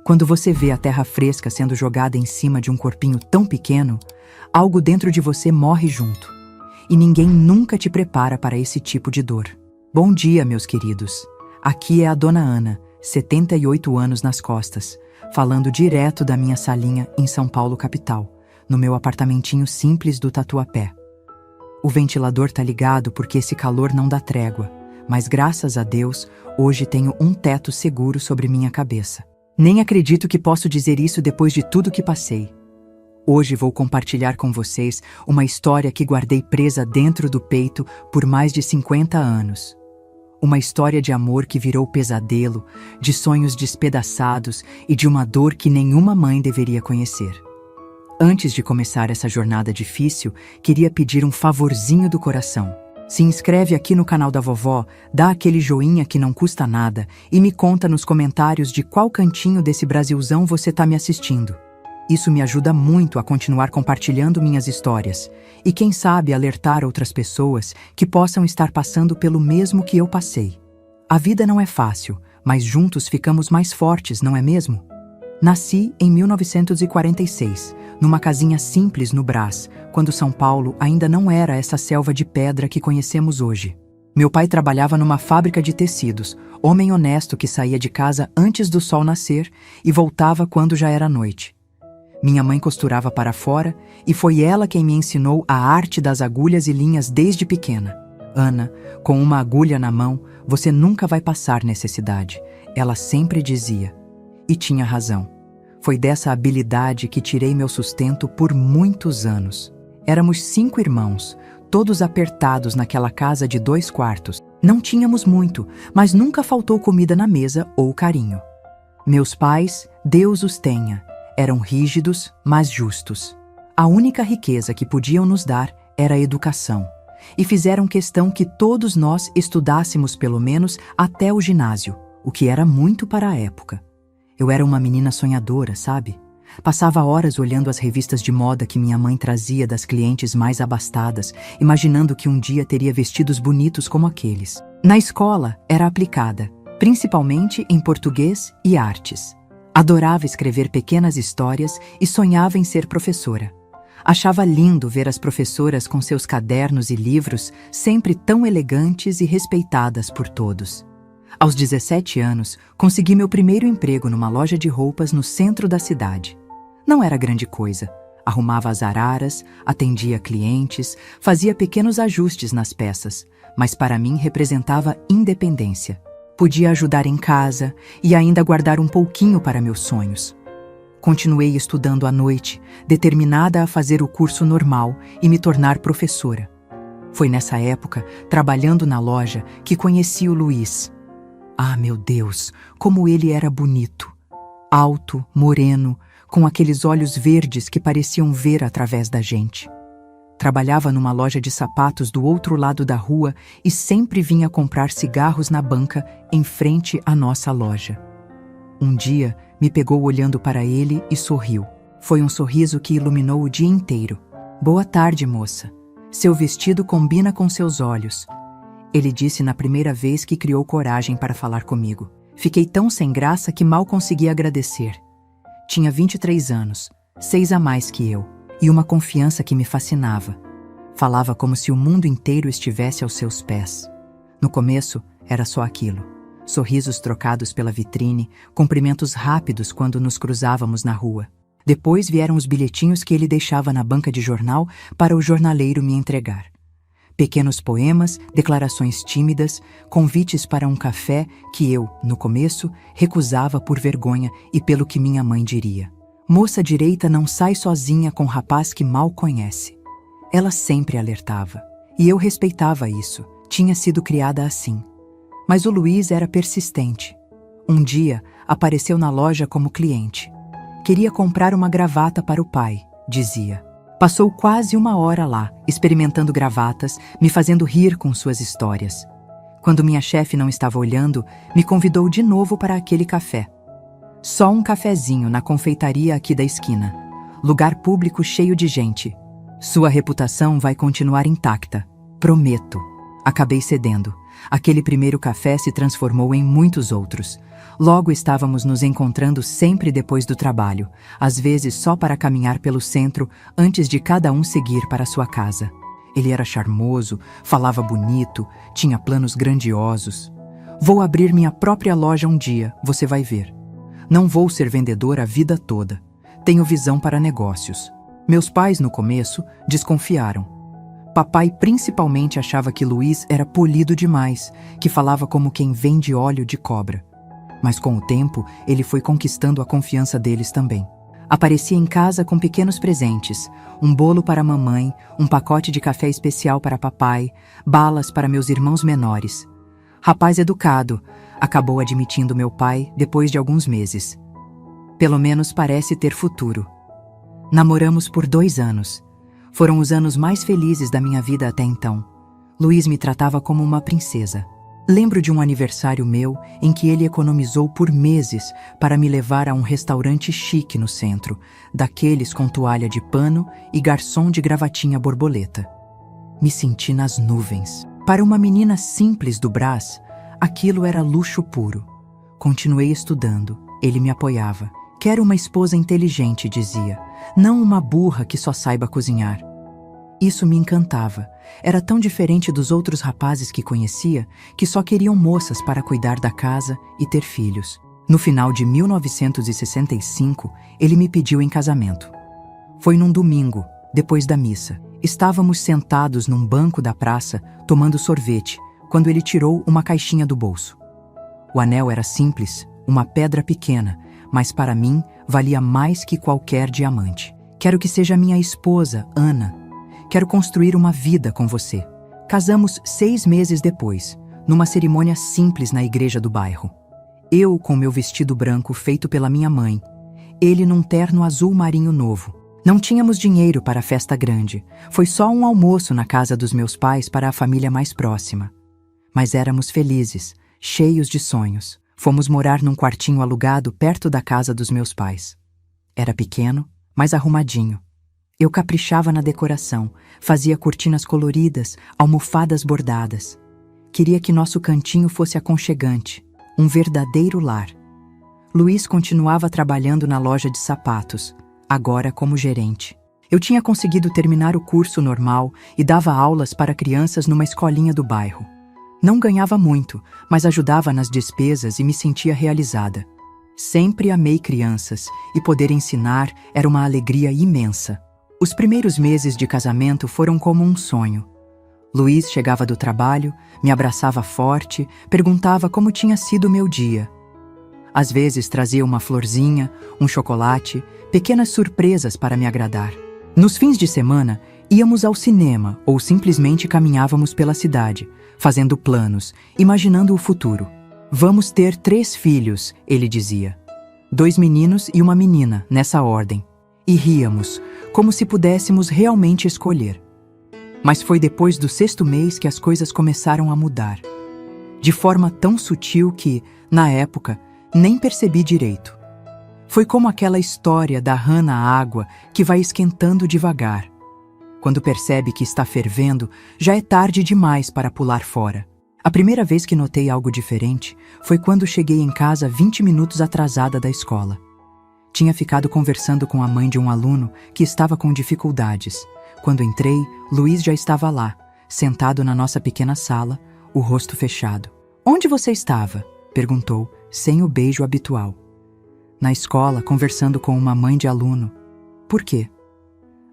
Quando você vê a terra fresca sendo jogada em cima de um corpinho tão pequeno, algo dentro de você morre junto. E ninguém nunca te prepara para esse tipo de dor. Bom dia, meus queridos. Aqui é a Dona Ana, 78 anos nas costas, falando direto da minha salinha em São Paulo, capital, no meu apartamentinho simples do Tatuapé. O ventilador tá ligado porque esse calor não dá trégua, mas graças a Deus, hoje tenho um teto seguro sobre minha cabeça. Nem acredito que posso dizer isso depois de tudo que passei. Hoje vou compartilhar com vocês uma história que guardei presa dentro do peito por mais de 50 anos. Uma história de amor que virou pesadelo, de sonhos despedaçados e de uma dor que nenhuma mãe deveria conhecer. Antes de começar essa jornada difícil, queria pedir um favorzinho do coração. Se inscreve aqui no canal da vovó, dá aquele joinha que não custa nada e me conta nos comentários de qual cantinho desse Brasilzão você tá me assistindo. Isso me ajuda muito a continuar compartilhando minhas histórias e quem sabe alertar outras pessoas que possam estar passando pelo mesmo que eu passei. A vida não é fácil, mas juntos ficamos mais fortes, não é mesmo? Nasci em 1946, numa casinha simples no Brás, quando São Paulo ainda não era essa selva de pedra que conhecemos hoje. Meu pai trabalhava numa fábrica de tecidos, homem honesto que saía de casa antes do sol nascer e voltava quando já era noite. Minha mãe costurava para fora e foi ela quem me ensinou a arte das agulhas e linhas desde pequena. Ana, com uma agulha na mão, você nunca vai passar necessidade, ela sempre dizia. E tinha razão. Foi dessa habilidade que tirei meu sustento por muitos anos. Éramos 5 irmãos, todos apertados naquela casa de 2 quartos. Não tínhamos muito, mas nunca faltou comida na mesa ou carinho. Meus pais, Deus os tenha, eram rígidos, mas justos. A única riqueza que podiam nos dar era a educação. E fizeram questão que todos nós estudássemos pelo menos até o ginásio, o que era muito para a época. Eu era uma menina sonhadora, sabe? Passava horas olhando as revistas de moda que minha mãe trazia das clientes mais abastadas, imaginando que um dia teria vestidos bonitos como aqueles. Na escola, era aplicada, principalmente em português e artes. Adorava escrever pequenas histórias e sonhava em ser professora. Achava lindo ver as professoras com seus cadernos e livros sempre tão elegantes e respeitadas por todos. Aos 17 anos, consegui meu primeiro emprego numa loja de roupas no centro da cidade. Não era grande coisa. Arrumava as araras, atendia clientes, fazia pequenos ajustes nas peças, mas para mim representava independência. Podia ajudar em casa e ainda guardar um pouquinho para meus sonhos. Continuei estudando à noite, determinada a fazer o curso normal e me tornar professora. Foi nessa época, trabalhando na loja, que conheci o Luiz. Ah, meu Deus, como ele era bonito. Alto, moreno, com aqueles olhos verdes que pareciam ver através da gente. Trabalhava numa loja de sapatos do outro lado da rua e sempre vinha comprar cigarros na banca em frente à nossa loja. Um dia, me pegou olhando para ele e sorriu. Foi um sorriso que iluminou o dia inteiro. Boa tarde, moça. Seu vestido combina com seus olhos. Ele disse na primeira vez que criou coragem para falar comigo. Fiquei tão sem graça que mal consegui agradecer. Tinha 23 anos, 6 a mais que eu, e uma confiança que me fascinava. Falava como se o mundo inteiro estivesse aos seus pés. No começo, era só aquilo. Sorrisos trocados pela vitrine, cumprimentos rápidos quando nos cruzávamos na rua. Depois vieram os bilhetinhos que ele deixava na banca de jornal para o jornaleiro me entregar. Pequenos poemas, declarações tímidas, convites para um café que eu, no começo, recusava por vergonha e pelo que minha mãe diria. Moça direita não sai sozinha com rapaz que mal conhece. Ela sempre alertava. E eu respeitava isso. Tinha sido criada assim. Mas o Luiz era persistente. Um dia, apareceu na loja como cliente. Queria comprar uma gravata para o pai, dizia. Passou quase 1 hora lá, experimentando gravatas, me fazendo rir com suas histórias. Quando minha chefe não estava olhando, me convidou de novo para aquele café. Só um cafezinho na confeitaria aqui da esquina. Lugar público cheio de gente. Sua reputação vai continuar intacta, prometo. Acabei cedendo. Aquele primeiro café se transformou em muitos outros. Logo estávamos nos encontrando sempre depois do trabalho, às vezes só para caminhar pelo centro antes de cada um seguir para sua casa. Ele era charmoso, falava bonito, tinha planos grandiosos. Vou abrir minha própria loja um dia, você vai ver. Não vou ser vendedor a vida toda. Tenho visão para negócios. Meus pais, no começo, desconfiaram. Papai principalmente achava que Luiz era polido demais, que falava como quem vende óleo de cobra. Mas com o tempo, ele foi conquistando a confiança deles também. Aparecia em casa com pequenos presentes, um bolo para a mamãe, um pacote de café especial para papai, balas para meus irmãos menores. Rapaz educado, acabou admitindo meu pai depois de alguns meses. Pelo menos parece ter futuro. Namoramos por 2 anos. Foram os anos mais felizes da minha vida até então. Luiz me tratava como uma princesa. Lembro de um aniversário meu em que ele economizou por meses para me levar a um restaurante chique no centro, daqueles com toalha de pano e garçom de gravatinha borboleta. Me senti nas nuvens. Para uma menina simples do Brás, aquilo era luxo puro. Continuei estudando, ele me apoiava. Quero uma esposa inteligente, dizia, não uma burra que só saiba cozinhar. Isso me encantava. Era tão diferente dos outros rapazes que conhecia, que só queriam moças para cuidar da casa e ter filhos. No final de 1965, ele me pediu em casamento. Foi num domingo, depois da missa. Estávamos sentados num banco da praça, tomando sorvete, quando ele tirou uma caixinha do bolso. O anel era simples, uma pedra pequena, mas para mim valia mais que qualquer diamante. Quero que seja minha esposa, Ana. Quero construir uma vida com você. Casamos 6 meses depois, numa cerimônia simples na igreja do bairro. Eu com meu vestido branco feito pela minha mãe, ele num terno azul marinho novo. Não tínhamos dinheiro para a festa grande. Foi só um almoço na casa dos meus pais para a família mais próxima. Mas éramos felizes, cheios de sonhos. Fomos morar num quartinho alugado perto da casa dos meus pais. Era pequeno, mas arrumadinho. Eu caprichava na decoração, fazia cortinas coloridas, almofadas bordadas. Queria que nosso cantinho fosse aconchegante, um verdadeiro lar. Luiz continuava trabalhando na loja de sapatos, agora como gerente. Eu tinha conseguido terminar o curso normal e dava aulas para crianças numa escolinha do bairro. Não ganhava muito, mas ajudava nas despesas e me sentia realizada. Sempre amei crianças e poder ensinar era uma alegria imensa. Os primeiros meses de casamento foram como um sonho. Luiz chegava do trabalho, me abraçava forte, perguntava como tinha sido o meu dia. Às vezes trazia uma florzinha, um chocolate, pequenas surpresas para me agradar. Nos fins de semana, íamos ao cinema ou simplesmente caminhávamos pela cidade, fazendo planos, imaginando o futuro. Vamos ter 3 filhos, ele dizia. 2 meninos e uma menina, nessa ordem. E ríamos, como se pudéssemos realmente escolher. Mas foi depois do 6º mês que as coisas começaram a mudar. De forma tão sutil que, na época, nem percebi direito. Foi como aquela história da rã na água que vai esquentando devagar. Quando percebe que está fervendo, já é tarde demais para pular fora. A primeira vez que notei algo diferente foi quando cheguei em casa 20 minutos atrasada da escola. Tinha ficado conversando com a mãe de um aluno que estava com dificuldades. Quando entrei, Luiz já estava lá, sentado na nossa pequena sala, o rosto fechado. "Onde você estava?" perguntou, sem o beijo habitual. "Na escola, conversando com uma mãe de aluno." "Por quê?"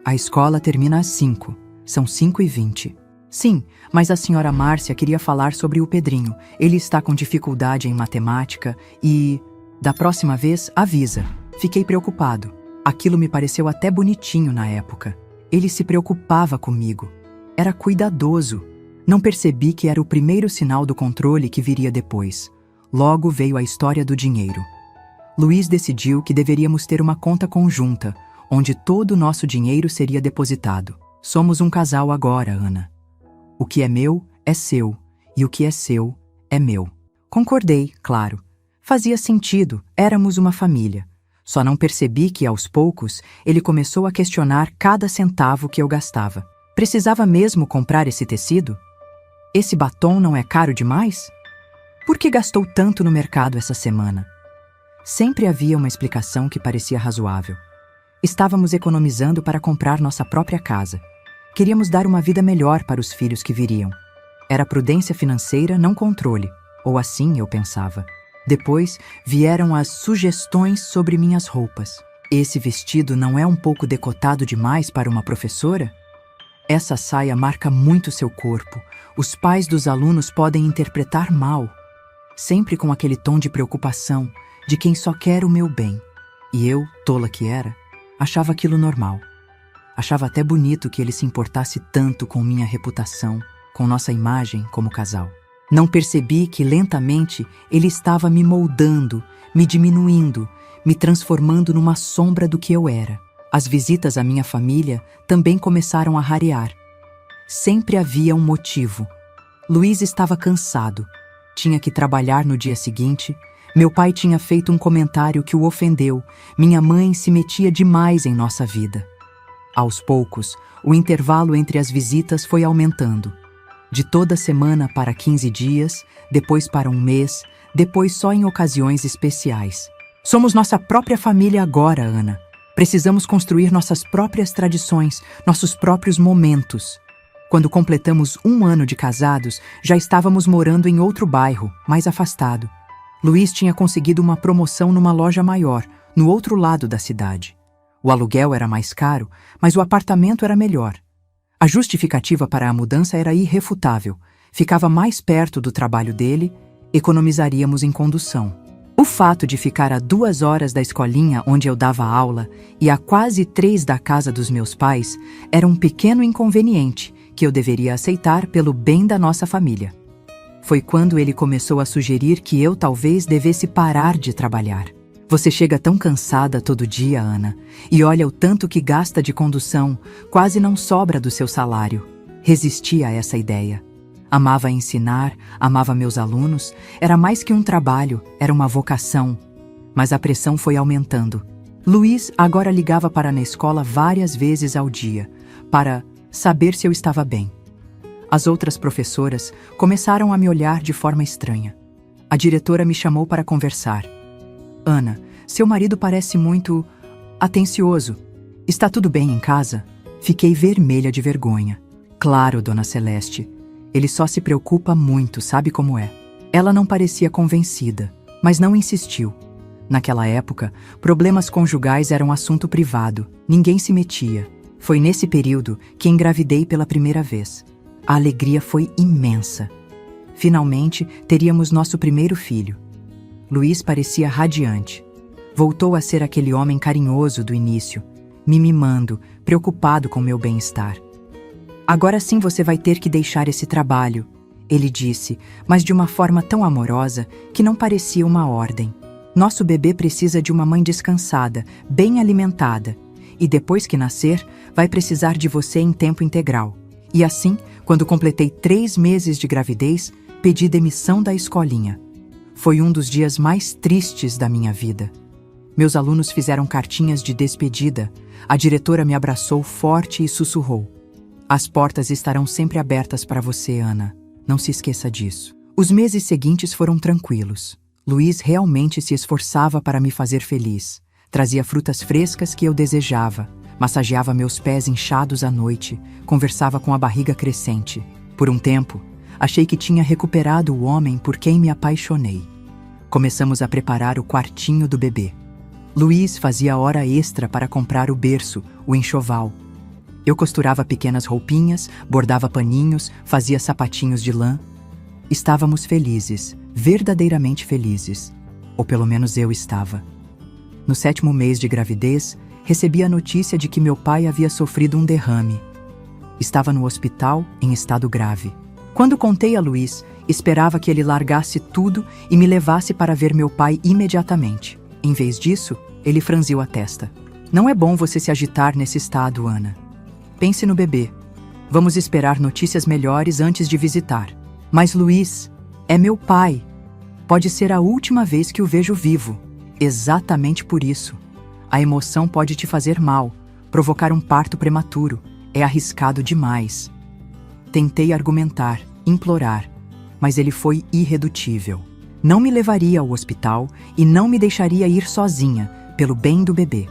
"A escola termina às 5. São 5h20. "Sim, mas a senhora Márcia queria falar sobre o Pedrinho. Ele está com dificuldade em matemática e... da próxima vez, avisa." Fiquei preocupado. Aquilo me pareceu até bonitinho na época. Ele se preocupava comigo. Era cuidadoso. Não percebi que era o primeiro sinal do controle que viria depois. Logo veio a história do dinheiro. Luiz decidiu que deveríamos ter uma conta conjunta, onde todo o nosso dinheiro seria depositado. "Somos um casal agora, Ana. O que é meu é seu, e o que é seu é meu." Concordei, claro. Fazia sentido, éramos uma família. Só não percebi que, aos poucos, ele começou a questionar cada centavo que eu gastava. Precisava mesmo comprar esse tecido? Esse batom não é caro demais? Por que gastou tanto no mercado essa semana? Sempre havia uma explicação que parecia razoável. Estávamos economizando para comprar nossa própria casa. Queríamos dar uma vida melhor para os filhos que viriam. Era prudência financeira, não controle. Ou assim eu pensava. Depois vieram as sugestões sobre minhas roupas. Esse vestido não é um pouco decotado demais para uma professora? Essa saia marca muito seu corpo. Os pais dos alunos podem interpretar mal. Sempre com aquele tom de preocupação, de quem só quer o meu bem. E eu, tola que era, achava aquilo normal. Achava até bonito que ele se importasse tanto com minha reputação, com nossa imagem como casal. Não percebi que lentamente ele estava me moldando, me diminuindo, me transformando numa sombra do que eu era. As visitas à minha família também começaram a rarear. Sempre havia um motivo. Luiz estava cansado. Tinha que trabalhar no dia seguinte. Meu pai tinha feito um comentário que o ofendeu. Minha mãe se metia demais em nossa vida. Aos poucos, o intervalo entre as visitas foi aumentando. De toda semana para 15 dias, depois para um mês, depois só em ocasiões especiais. Somos nossa própria família agora, Ana. Precisamos construir nossas próprias tradições, nossos próprios momentos. Quando completamos 1 ano de casados, já estávamos morando em outro bairro, mais afastado. Luiz tinha conseguido uma promoção numa loja maior, no outro lado da cidade. O aluguel era mais caro, mas o apartamento era melhor. A justificativa para a mudança era irrefutável. Ficava mais perto do trabalho dele, economizaríamos em condução. O fato de ficar a 2 horas da escolinha onde eu dava aula e a quase 3 da casa dos meus pais era um pequeno inconveniente que eu deveria aceitar pelo bem da nossa família. Foi quando ele começou a sugerir que eu talvez devesse parar de trabalhar. Você chega tão cansada todo dia, Ana, e olha o tanto que gasta de condução, quase não sobra do seu salário. Resisti a essa ideia. Amava ensinar, amava meus alunos, era mais que um trabalho, era uma vocação. Mas a pressão foi aumentando. Luiz agora ligava para na escola várias vezes ao dia, para saber se eu estava bem. As outras professoras começaram a me olhar de forma estranha. A diretora me chamou para conversar. Ana, seu marido parece muito atencioso. Está tudo bem em casa? Fiquei vermelha de vergonha. Claro, dona Celeste. Ele só se preocupa muito, sabe como é. Ela não parecia convencida, mas não insistiu. Naquela época, problemas conjugais eram assunto privado. Ninguém se metia. Foi nesse período que engravidei pela primeira vez. A alegria foi imensa. Finalmente, teríamos nosso primeiro filho. Luiz parecia radiante. Voltou a ser aquele homem carinhoso do início, me mimando, preocupado com meu bem-estar. Agora sim você vai ter que deixar esse trabalho, ele disse, mas de uma forma tão amorosa que não parecia uma ordem. Nosso bebê precisa de uma mãe descansada, bem alimentada, e depois que nascer, vai precisar de você em tempo integral. E assim, quando completei 3 meses de gravidez, pedi demissão da escolinha. Foi um dos dias mais tristes da minha vida. Meus alunos fizeram cartinhas de despedida. A diretora me abraçou forte e sussurrou. As portas estarão sempre abertas para você, Ana. Não se esqueça disso. Os meses seguintes foram tranquilos. Luiz realmente se esforçava para me fazer feliz. Trazia frutas frescas que eu desejava. Massageava meus pés inchados à noite. Conversava com a barriga crescente. Por um tempo, achei que tinha recuperado o homem por quem me apaixonei. Começamos a preparar o quartinho do bebê. Luiz fazia hora extra para comprar o berço, o enxoval. Eu costurava pequenas roupinhas, bordava paninhos, fazia sapatinhos de lã. Estávamos felizes, verdadeiramente felizes. Ou pelo menos eu estava. No 7º mês de gravidez, recebi a notícia de que meu pai havia sofrido um derrame. Estava no hospital em estado grave. Quando contei a Luiz, esperava que ele largasse tudo e me levasse para ver meu pai imediatamente. Em vez disso, ele franziu a testa. Não é bom você se agitar nesse estado, Ana. Pense no bebê. Vamos esperar notícias melhores antes de visitar. Mas Luiz é meu pai. Pode ser a última vez que o vejo vivo. Exatamente por isso. A emoção pode te fazer mal, provocar um parto prematuro. É arriscado demais. Tentei argumentar, implorar, mas ele foi irredutível. Não me levaria ao hospital e não me deixaria ir sozinha, pelo bem do bebê.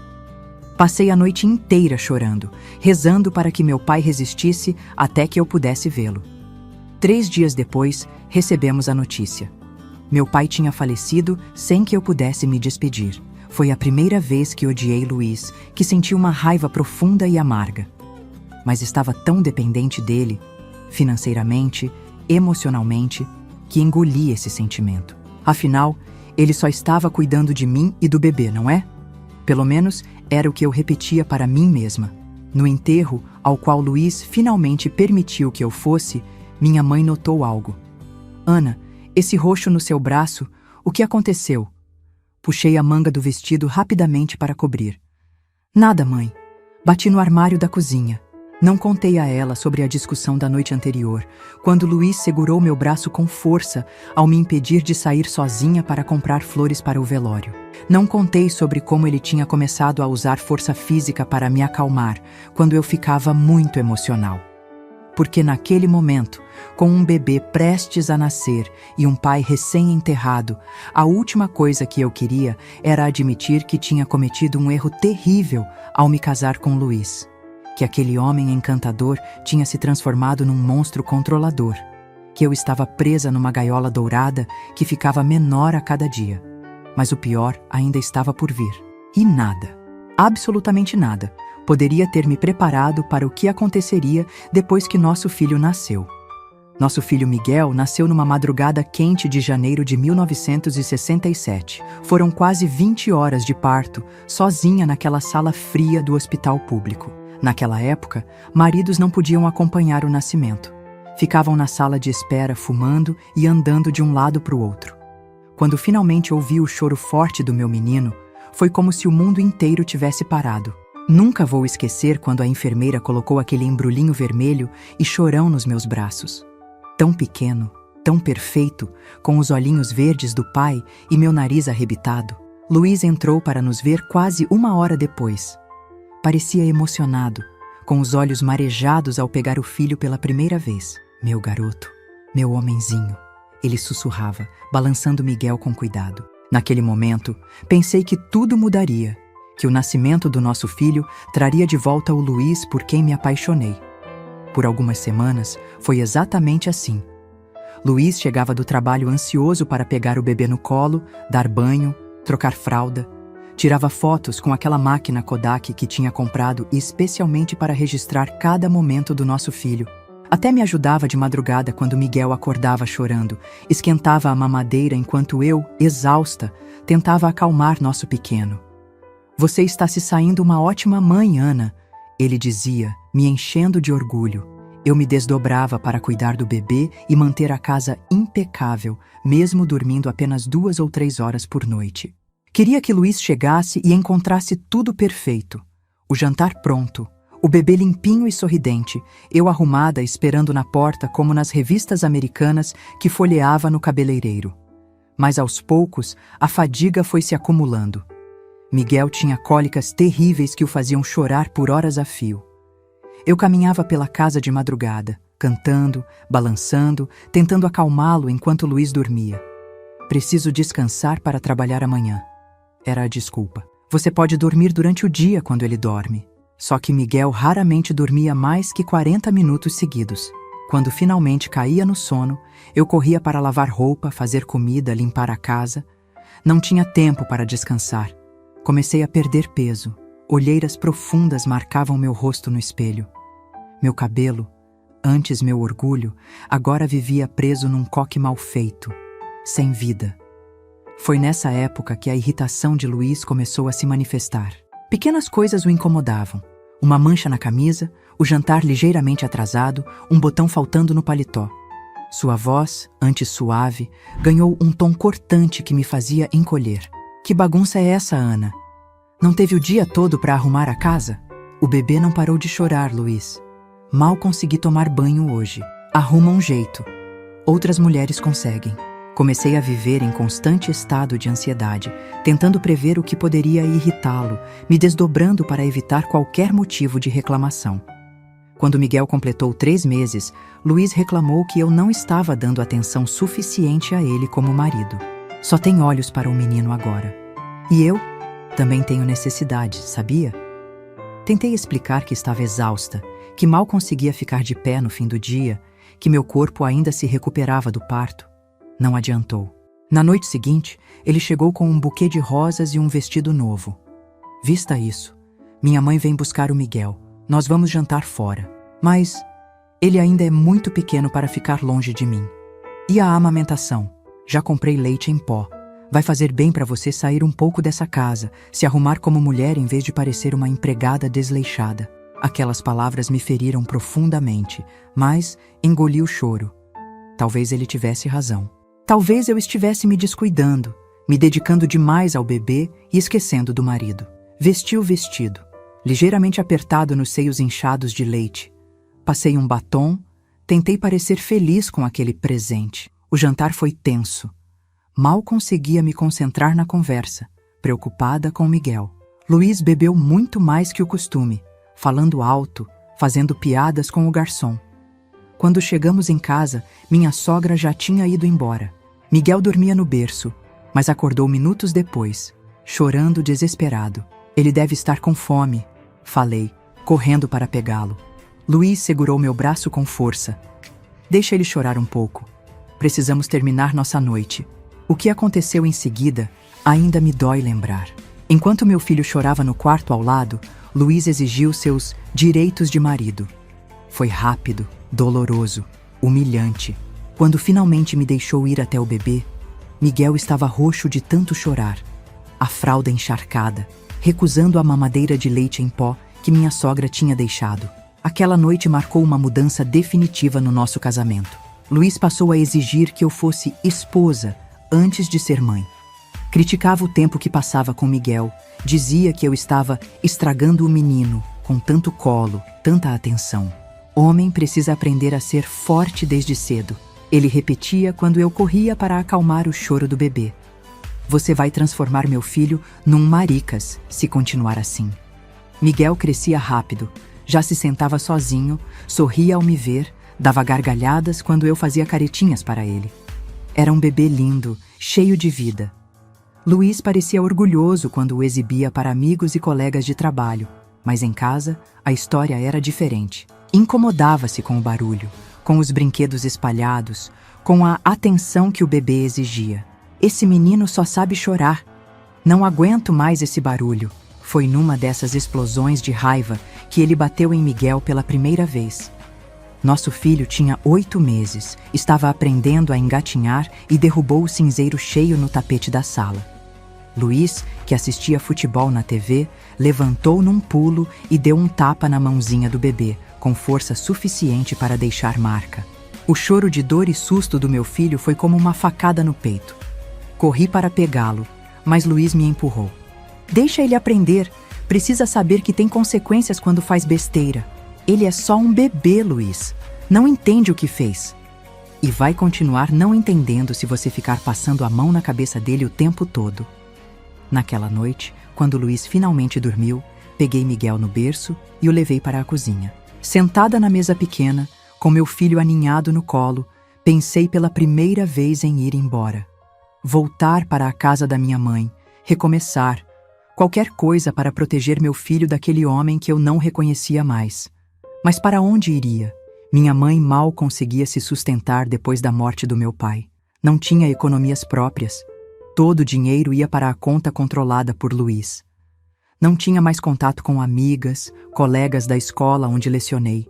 Passei a noite inteira chorando, rezando para que meu pai resistisse até que eu pudesse vê-lo. 3 dias depois, recebemos a notícia. Meu pai tinha falecido sem que eu pudesse me despedir. Foi a primeira vez que odiei Luiz, que senti uma raiva profunda e amarga. Mas estava tão dependente dele, financeiramente, emocionalmente, que engoli esse sentimento. Afinal, ele só estava cuidando de mim e do bebê, não é? Pelo menos era o que eu repetia para mim mesma. No enterro, ao qual Luiz finalmente permitiu que eu fosse, minha mãe notou algo. Ana, esse roxo no seu braço, o que aconteceu? Puxei a manga do vestido rapidamente para cobrir. Nada, mãe. Bati no armário da cozinha. Não contei a ela sobre a discussão da noite anterior, quando Luiz segurou meu braço com força ao me impedir de sair sozinha para comprar flores para o velório. Não contei sobre como ele tinha começado a usar força física para me acalmar quando eu ficava muito emocional. Porque naquele momento, com um bebê prestes a nascer e um pai recém-enterrado, a última coisa que eu queria era admitir que tinha cometido um erro terrível ao me casar com Luiz. Que aquele homem encantador tinha se transformado num monstro controlador. Que eu estava presa numa gaiola dourada que ficava menor a cada dia. Mas o pior ainda estava por vir. E nada, absolutamente nada, poderia ter me preparado para o que aconteceria depois que nosso filho nasceu. Nosso filho Miguel nasceu numa madrugada quente de janeiro de 1967. Foram quase 20 horas de parto, sozinha naquela sala fria do hospital público. Naquela época, maridos não podiam acompanhar o nascimento. Ficavam na sala de espera fumando e andando de um lado para o outro. Quando finalmente ouvi o choro forte do meu menino, foi como se o mundo inteiro tivesse parado. Nunca vou esquecer quando a enfermeira colocou aquele embrulhinho vermelho e chorão nos meus braços. Tão pequeno, tão perfeito, com os olhinhos verdes do pai e meu nariz arrebitado. Luiz entrou para nos ver quase 1 hora depois. Parecia emocionado, com os olhos marejados ao pegar o filho pela primeira vez. Meu garoto, meu homenzinho, ele sussurrava, balançando Miguel com cuidado. Naquele momento, pensei que tudo mudaria, que o nascimento do nosso filho traria de volta o Luiz por quem me apaixonei. Por algumas semanas, foi exatamente assim. Luiz chegava do trabalho ansioso para pegar o bebê no colo, dar banho, trocar fralda. Tirava fotos com aquela máquina Kodak que tinha comprado especialmente para registrar cada momento do nosso filho. Até me ajudava de madrugada quando Miguel acordava chorando, esquentava a mamadeira enquanto eu, exausta, tentava acalmar nosso pequeno. Você está se saindo uma ótima mãe, Ana, ele dizia, me enchendo de orgulho. Eu me desdobrava para cuidar do bebê e manter a casa impecável, mesmo dormindo apenas 2 ou 3 horas por noite. Queria que Luiz chegasse e encontrasse tudo perfeito. O jantar pronto, o bebê limpinho e sorridente, eu arrumada esperando na porta como nas revistas americanas que folheava no cabeleireiro. Mas aos poucos, a fadiga foi se acumulando. Miguel tinha cólicas terríveis que o faziam chorar por horas a fio. Eu caminhava pela casa de madrugada, cantando, balançando, tentando acalmá-lo enquanto Luiz dormia. Preciso descansar para trabalhar amanhã. Era a desculpa. Você pode dormir durante o dia quando ele dorme. Só que Miguel raramente dormia mais que 40 minutos seguidos. Quando finalmente caía no sono, eu corria para lavar roupa, fazer comida, limpar a casa. Não tinha tempo para descansar. Comecei a perder peso. Olheiras profundas marcavam meu rosto no espelho. Meu cabelo, antes meu orgulho, agora vivia preso num coque mal feito, sem vida. Foi nessa época que a irritação de Luiz começou a se manifestar. Pequenas coisas o incomodavam. Uma mancha na camisa, o jantar ligeiramente atrasado, um botão faltando no paletó. Sua voz, antes suave, ganhou um tom cortante que me fazia encolher. Que bagunça é essa, Ana? Não teve o dia todo para arrumar a casa? O bebê não parou de chorar, Luiz. Mal consegui tomar banho hoje. Arruma um jeito. Outras mulheres conseguem. Comecei a viver em constante estado de ansiedade, tentando prever o que poderia irritá-lo, me desdobrando para evitar qualquer motivo de reclamação. Quando Miguel completou 3 meses, Luiz reclamou que eu não estava dando atenção suficiente a ele como marido. Só tem olhos para o menino agora. E eu também tenho necessidades, sabia? Tentei explicar que estava exausta, que mal conseguia ficar de pé no fim do dia, que meu corpo ainda se recuperava do parto. Não adiantou. Na noite seguinte, ele chegou com um buquê de rosas e um vestido novo. Vista isso, minha mãe vem buscar o Miguel. Nós vamos jantar fora. Mas ele ainda é muito pequeno para ficar longe de mim. E a amamentação? Já comprei leite em pó. Vai fazer bem para você sair um pouco dessa casa, se arrumar como mulher em vez de parecer uma empregada desleixada. Aquelas palavras me feriram profundamente, mas engoli o choro. Talvez ele tivesse razão. Talvez eu estivesse me descuidando, me dedicando demais ao bebê e esquecendo do marido. Vesti o vestido, ligeiramente apertado nos seios inchados de leite. Passei um batom, tentei parecer feliz com aquele presente. O jantar foi tenso. Mal conseguia me concentrar na conversa, preocupada com Miguel. Luiz bebeu muito mais que o costume, falando alto, fazendo piadas com o garçom. Quando chegamos em casa, minha sogra já tinha ido embora. Miguel dormia no berço, mas acordou minutos depois, chorando desesperado. Ele deve estar com fome, falei, correndo para pegá-lo. Luiz segurou meu braço com força. Deixa ele chorar um pouco. Precisamos terminar nossa noite. O que aconteceu em seguida ainda me dói lembrar. Enquanto meu filho chorava no quarto ao lado, Luiz exigiu seus direitos de marido. Foi rápido, doloroso, humilhante. Quando finalmente me deixou ir até o bebê, Miguel estava roxo de tanto chorar, a fralda encharcada, recusando a mamadeira de leite em pó que minha sogra tinha deixado. Aquela noite marcou uma mudança definitiva no nosso casamento. Luiz passou a exigir que eu fosse esposa antes de ser mãe. Criticava o tempo que passava com Miguel, dizia que eu estava estragando o menino com tanto colo, tanta atenção. Homem precisa aprender a ser forte desde cedo. Ele repetia quando eu corria para acalmar o choro do bebê. Você vai transformar meu filho num maricas se continuar assim. Miguel crescia rápido, já se sentava sozinho, sorria ao me ver, dava gargalhadas quando eu fazia caretinhas para ele. Era um bebê lindo, cheio de vida. Luiz parecia orgulhoso quando o exibia para amigos e colegas de trabalho, mas em casa a história era diferente. Incomodava-se com o barulho, com os brinquedos espalhados, com a atenção que o bebê exigia. Esse menino só sabe chorar. Não aguento mais esse barulho. Foi numa dessas explosões de raiva que ele bateu em Miguel pela primeira vez. Nosso filho tinha 8 meses, estava aprendendo a engatinhar e derrubou o cinzeiro cheio no tapete da sala. Luiz, que assistia futebol na TV, levantou num pulo e deu um tapa na mãozinha do bebê, com força suficiente para deixar marca. O choro de dor e susto do meu filho foi como uma facada no peito. Corri para pegá-lo, mas Luiz me empurrou. Deixa ele aprender. Precisa saber que tem consequências quando faz besteira. Ele é só um bebê, Luiz. Não entende o que fez. E vai continuar não entendendo se você ficar passando a mão na cabeça dele o tempo todo. Naquela noite, quando Luiz finalmente dormiu, peguei Miguel no berço e o levei para a cozinha. Sentada na mesa pequena, com meu filho aninhado no colo, pensei pela primeira vez em ir embora. Voltar para a casa da minha mãe, recomeçar, qualquer coisa para proteger meu filho daquele homem que eu não reconhecia mais. Mas para onde iria? Minha mãe mal conseguia se sustentar depois da morte do meu pai. Não tinha economias próprias. Todo o dinheiro ia para a conta controlada por Luiz. Não tinha mais contato com amigas, colegas da escola onde lecionei.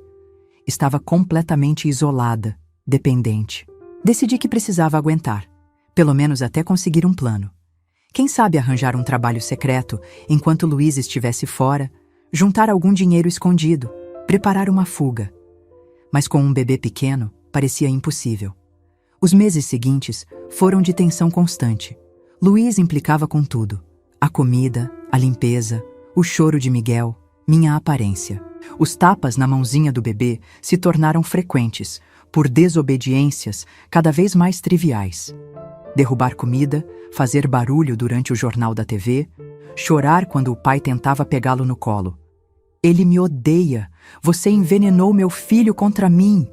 Estava completamente isolada, dependente. Decidi que precisava aguentar, pelo menos até conseguir um plano. Quem sabe arranjar um trabalho secreto enquanto Luiz estivesse fora, juntar algum dinheiro escondido, preparar uma fuga. Mas com um bebê pequeno, parecia impossível. Os meses seguintes foram de tensão constante. Luiz implicava com tudo. A comida, a limpeza, o choro de Miguel, minha aparência. Os tapas na mãozinha do bebê se tornaram frequentes, por desobediências cada vez mais triviais. Derrubar comida, fazer barulho durante o jornal da TV, chorar quando o pai tentava pegá-lo no colo. Ele me odeia. Você envenenou meu filho contra mim.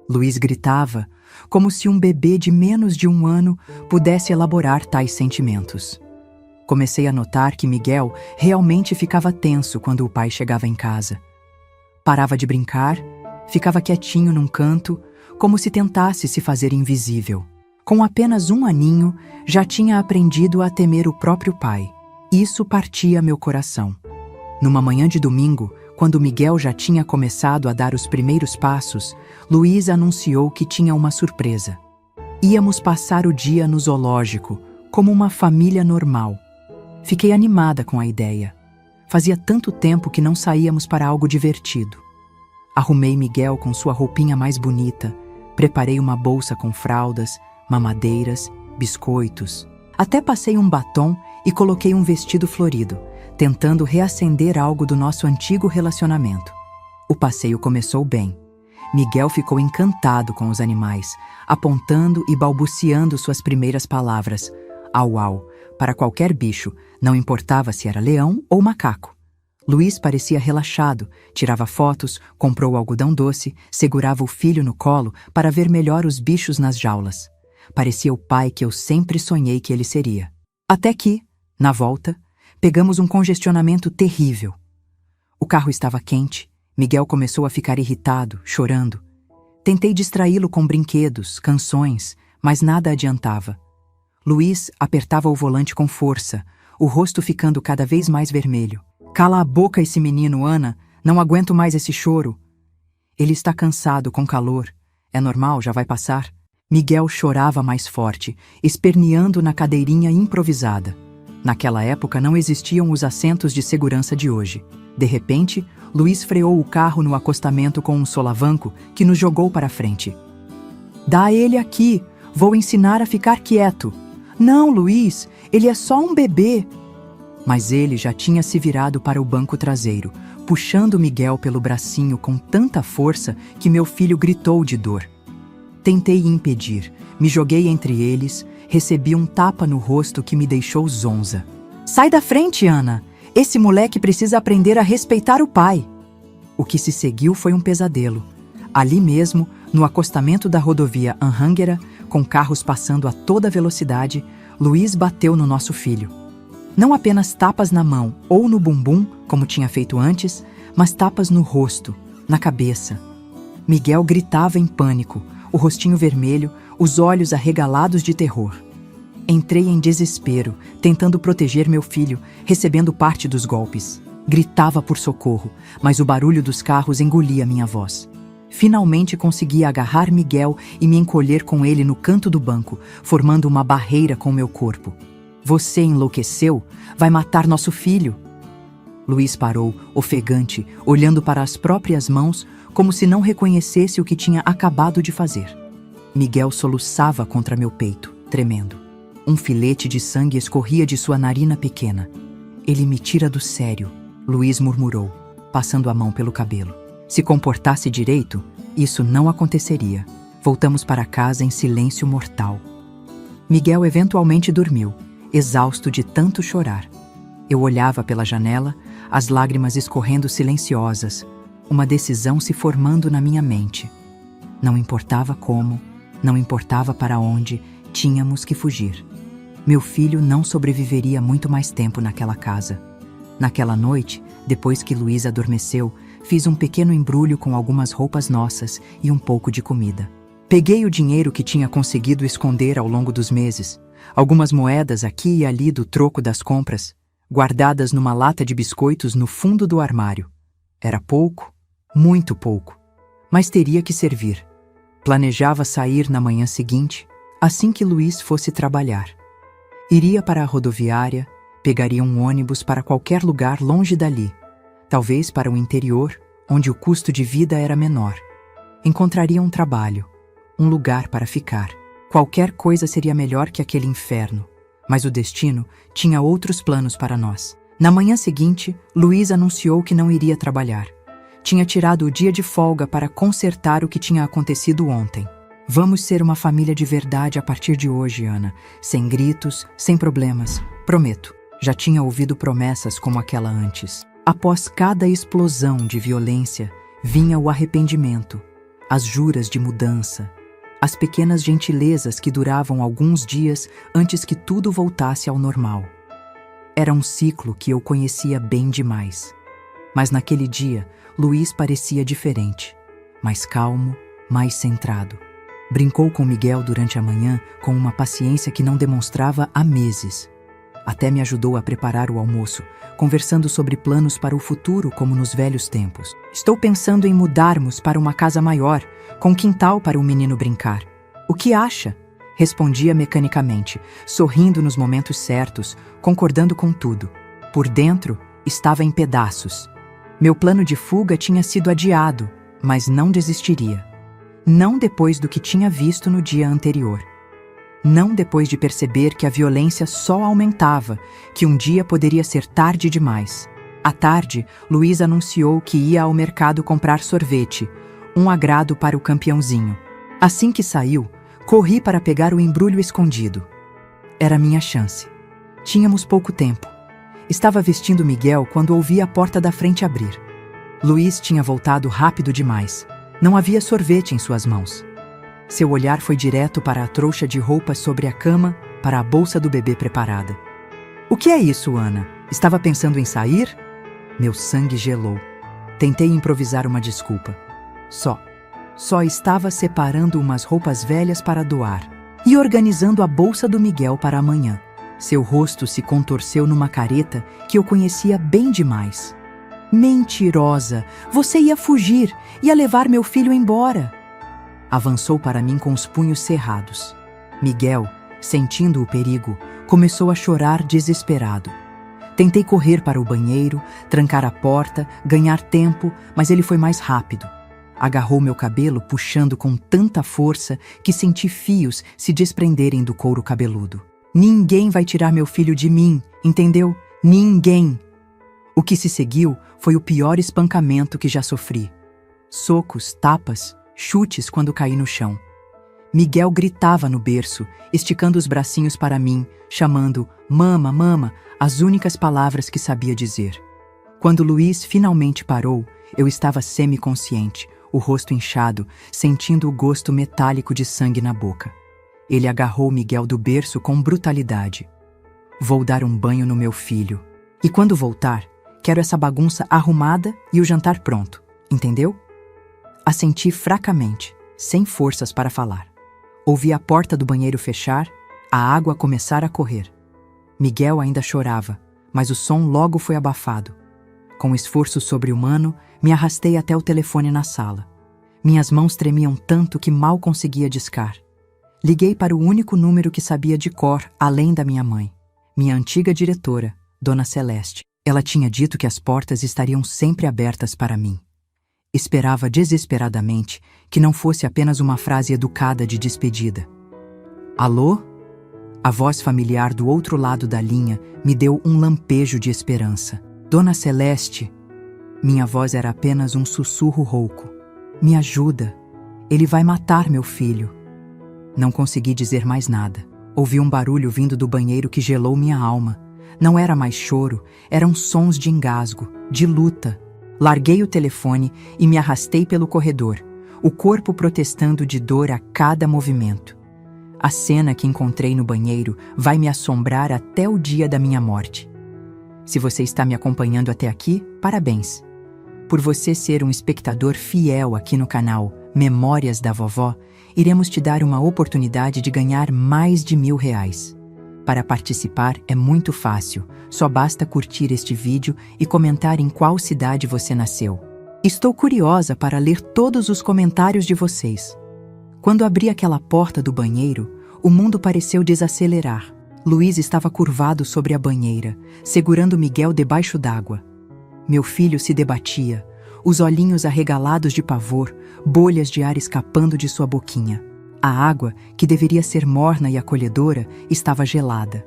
Luiz gritava, como se um bebê de menos de 1 ano pudesse elaborar tais sentimentos. Comecei a notar que Miguel realmente ficava tenso quando o pai chegava em casa. Parava de brincar, ficava quietinho num canto, como se tentasse se fazer invisível. Com apenas 1 aninho, já tinha aprendido a temer o próprio pai. Isso partia meu coração. Numa manhã de domingo, quando Miguel já tinha começado a dar os primeiros passos, Luiz anunciou que tinha uma surpresa. Íamos passar o dia no zoológico, como uma família normal. Fiquei animada com a ideia. Fazia tanto tempo que não saíamos para algo divertido. Arrumei Miguel com sua roupinha mais bonita, preparei uma bolsa com fraldas, mamadeiras, biscoitos. Até passei um batom e coloquei um vestido florido, tentando reacender algo do nosso antigo relacionamento. O passeio começou bem. Miguel ficou encantado com os animais, apontando e balbuciando suas primeiras palavras. Au, au, para qualquer bicho, não importava se era leão ou macaco. Luiz parecia relaxado, tirava fotos, comprou algodão doce, segurava o filho no colo para ver melhor os bichos nas jaulas. Parecia o pai que eu sempre sonhei que ele seria. Até que, na volta, pegamos um congestionamento terrível. O carro estava quente, Miguel começou a ficar irritado, chorando. Tentei distraí-lo com brinquedos, canções, mas nada adiantava. Luiz apertava o volante com força, o rosto ficando cada vez mais vermelho. Cala a boca esse menino, Ana, não aguento mais esse choro. Ele está cansado, com calor. É normal, já vai passar. Miguel chorava mais forte, esperneando na cadeirinha improvisada. Naquela época não existiam os assentos de segurança de hoje. De repente, Luiz freou o carro no acostamento com um solavanco que nos jogou para frente. Dá ele aqui, vou ensinar a ficar quieto. Não, Luiz, ele é só um bebê. Mas ele já tinha se virado para o banco traseiro, puxando Miguel pelo bracinho com tanta força que meu filho gritou de dor. Tentei impedir, me joguei entre eles, recebi um tapa no rosto que me deixou zonza. Sai da frente, Ana! Esse moleque precisa aprender a respeitar o pai. O que se seguiu foi um pesadelo. Ali mesmo, no acostamento da rodovia Anhanguera, com carros passando a toda velocidade, Luiz bateu no nosso filho. Não apenas tapas na mão ou no bumbum, como tinha feito antes, mas tapas no rosto, na cabeça. Miguel gritava em pânico, o rostinho vermelho, os olhos arregalados de terror. Entrei em desespero, tentando proteger meu filho, recebendo parte dos golpes. Gritava por socorro, mas o barulho dos carros engolia minha voz. Finalmente consegui agarrar Miguel e me encolher com ele no canto do banco, formando uma barreira com meu corpo. Você enlouqueceu? Vai matar nosso filho? Luiz parou, ofegante, olhando para as próprias mãos, como se não reconhecesse o que tinha acabado de fazer. Miguel soluçava contra meu peito, tremendo. Um filete de sangue escorria de sua narina pequena. Ele me tira do sério, Luiz murmurou, passando a mão pelo cabelo. Se comportasse direito, isso não aconteceria. Voltamos para casa em silêncio mortal. Miguel eventualmente dormiu, exausto de tanto chorar. Eu olhava pela janela, as lágrimas escorrendo silenciosas, uma decisão se formando na minha mente. Não importava como, não importava para onde, tínhamos que fugir. Meu filho não sobreviveria muito mais tempo naquela casa. Naquela noite, depois que Luiz adormeceu, fiz um pequeno embrulho com algumas roupas nossas e um pouco de comida. Peguei o dinheiro que tinha conseguido esconder ao longo dos meses, algumas moedas aqui e ali do troco das compras, guardadas numa lata de biscoitos no fundo do armário. Era pouco, muito pouco, mas teria que servir. Planejava sair na manhã seguinte, assim que Luiz fosse trabalhar. Iria para a rodoviária, pegaria um ônibus para qualquer lugar longe dali, talvez para o interior, onde o custo de vida era menor. Encontraria um trabalho, um lugar para ficar. Qualquer coisa seria melhor que aquele inferno, mas o destino tinha outros planos para nós. Na manhã seguinte, Luiz anunciou que não iria trabalhar. Tinha tirado o dia de folga para consertar o que tinha acontecido ontem. Vamos ser uma família de verdade a partir de hoje, Ana. Sem gritos, sem problemas. Prometo. Já tinha ouvido promessas como aquela antes. Após cada explosão de violência, vinha o arrependimento, as juras de mudança, as pequenas gentilezas que duravam alguns dias antes que tudo voltasse ao normal. Era um ciclo que eu conhecia bem demais. Mas naquele dia, Luiz parecia diferente, mais calmo, mais centrado. Brincou com Miguel durante a manhã com uma paciência que não demonstrava há meses. Até me ajudou a preparar o almoço, conversando sobre planos para o futuro como nos velhos tempos. Estou pensando em mudarmos para uma casa maior, com quintal para o menino brincar. O que acha? Respondia mecanicamente, sorrindo nos momentos certos, concordando com tudo. Por dentro, estava em pedaços. Meu plano de fuga tinha sido adiado, mas não desistiria. Não depois do que tinha visto no dia anterior. Não depois de perceber que a violência só aumentava, que um dia poderia ser tarde demais. À tarde, Luiz anunciou que ia ao mercado comprar sorvete, um agrado para o campeãozinho. Assim que saiu, corri para pegar o embrulho escondido. Era minha chance. Tínhamos pouco tempo. Estava vestindo Miguel quando ouvi a porta da frente abrir. Luiz tinha voltado rápido demais. Não havia sorvete em suas mãos. Seu olhar foi direto para a trouxa de roupas sobre a cama, para a bolsa do bebê preparada. O que é isso, Ana? Estava pensando em sair? Meu sangue gelou. Tentei improvisar uma desculpa. Só estava separando umas roupas velhas para doar e organizando a bolsa do Miguel para amanhã. Seu rosto se contorceu numa careta que eu conhecia bem demais. Mentirosa! Você ia fugir, ia levar meu filho embora. Avançou para mim com os punhos cerrados. Miguel, sentindo o perigo, começou a chorar desesperado. Tentei correr para o banheiro, trancar a porta, ganhar tempo, mas ele foi mais rápido. Agarrou meu cabelo, puxando com tanta força que senti fios se desprenderem do couro cabeludo. Ninguém vai tirar meu filho de mim, entendeu? Ninguém! O que se seguiu foi o pior espancamento que já sofri. Socos, tapas, chutes quando caí no chão. Miguel gritava no berço, esticando os bracinhos para mim, chamando "mama, mama", as únicas palavras que sabia dizer. Quando Luiz finalmente parou, eu estava semiconsciente, o rosto inchado, sentindo o gosto metálico de sangue na boca. Ele agarrou Miguel do berço com brutalidade. Vou dar um banho no meu filho. E quando voltar, quero essa bagunça arrumada e o jantar pronto, entendeu? Assenti fracamente, sem forças para falar. Ouvi a porta do banheiro fechar, a água começar a correr. Miguel ainda chorava, mas o som logo foi abafado. Com esforço sobre-humano, me arrastei até o telefone na sala. Minhas mãos tremiam tanto que mal conseguia discar. Liguei para o único número que sabia de cor, além da minha mãe. Minha antiga diretora, Dona Celeste. Ela tinha dito que as portas estariam sempre abertas para mim. Esperava desesperadamente que não fosse apenas uma frase educada de despedida. Alô? A voz familiar do outro lado da linha me deu um lampejo de esperança. Dona Celeste. Minha voz era apenas um sussurro rouco. Me ajuda. Ele vai matar meu filho. Não consegui dizer mais nada. Ouvi um barulho vindo do banheiro que gelou minha alma. Não era mais choro, eram sons de engasgo, de luta. Larguei o telefone e me arrastei pelo corredor, o corpo protestando de dor a cada movimento. A cena que encontrei no banheiro vai me assombrar até o dia da minha morte. Se você está me acompanhando até aqui, parabéns. Por você ser um espectador fiel aqui no canal Memórias da Vovó, iremos te dar uma oportunidade de ganhar mais de R$1.000. Para participar é muito fácil, só basta curtir este vídeo e comentar em qual cidade você nasceu. Estou curiosa para ler todos os comentários de vocês. Quando abri aquela porta do banheiro, o mundo pareceu desacelerar. Luiz estava curvado sobre a banheira, segurando Miguel debaixo d'água. Meu filho se debatia, os olhinhos arregalados de pavor, bolhas de ar escapando de sua boquinha. A água, que deveria ser morna e acolhedora, estava gelada.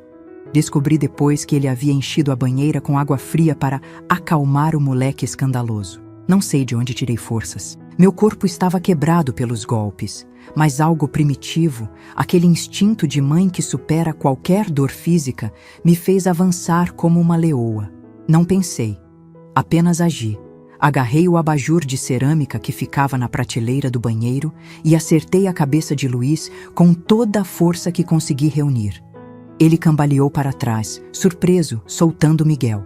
Descobri depois que ele havia enchido a banheira com água fria para acalmar o moleque escandaloso. Não sei de onde tirei forças. Meu corpo estava quebrado pelos golpes, mas algo primitivo, aquele instinto de mãe que supera qualquer dor física, me fez avançar como uma leoa. Não pensei. Apenas agi. Agarrei o abajur de cerâmica que ficava na prateleira do banheiro e acertei a cabeça de Luiz com toda a força que consegui reunir. Ele cambaleou para trás, surpreso, soltando Miguel.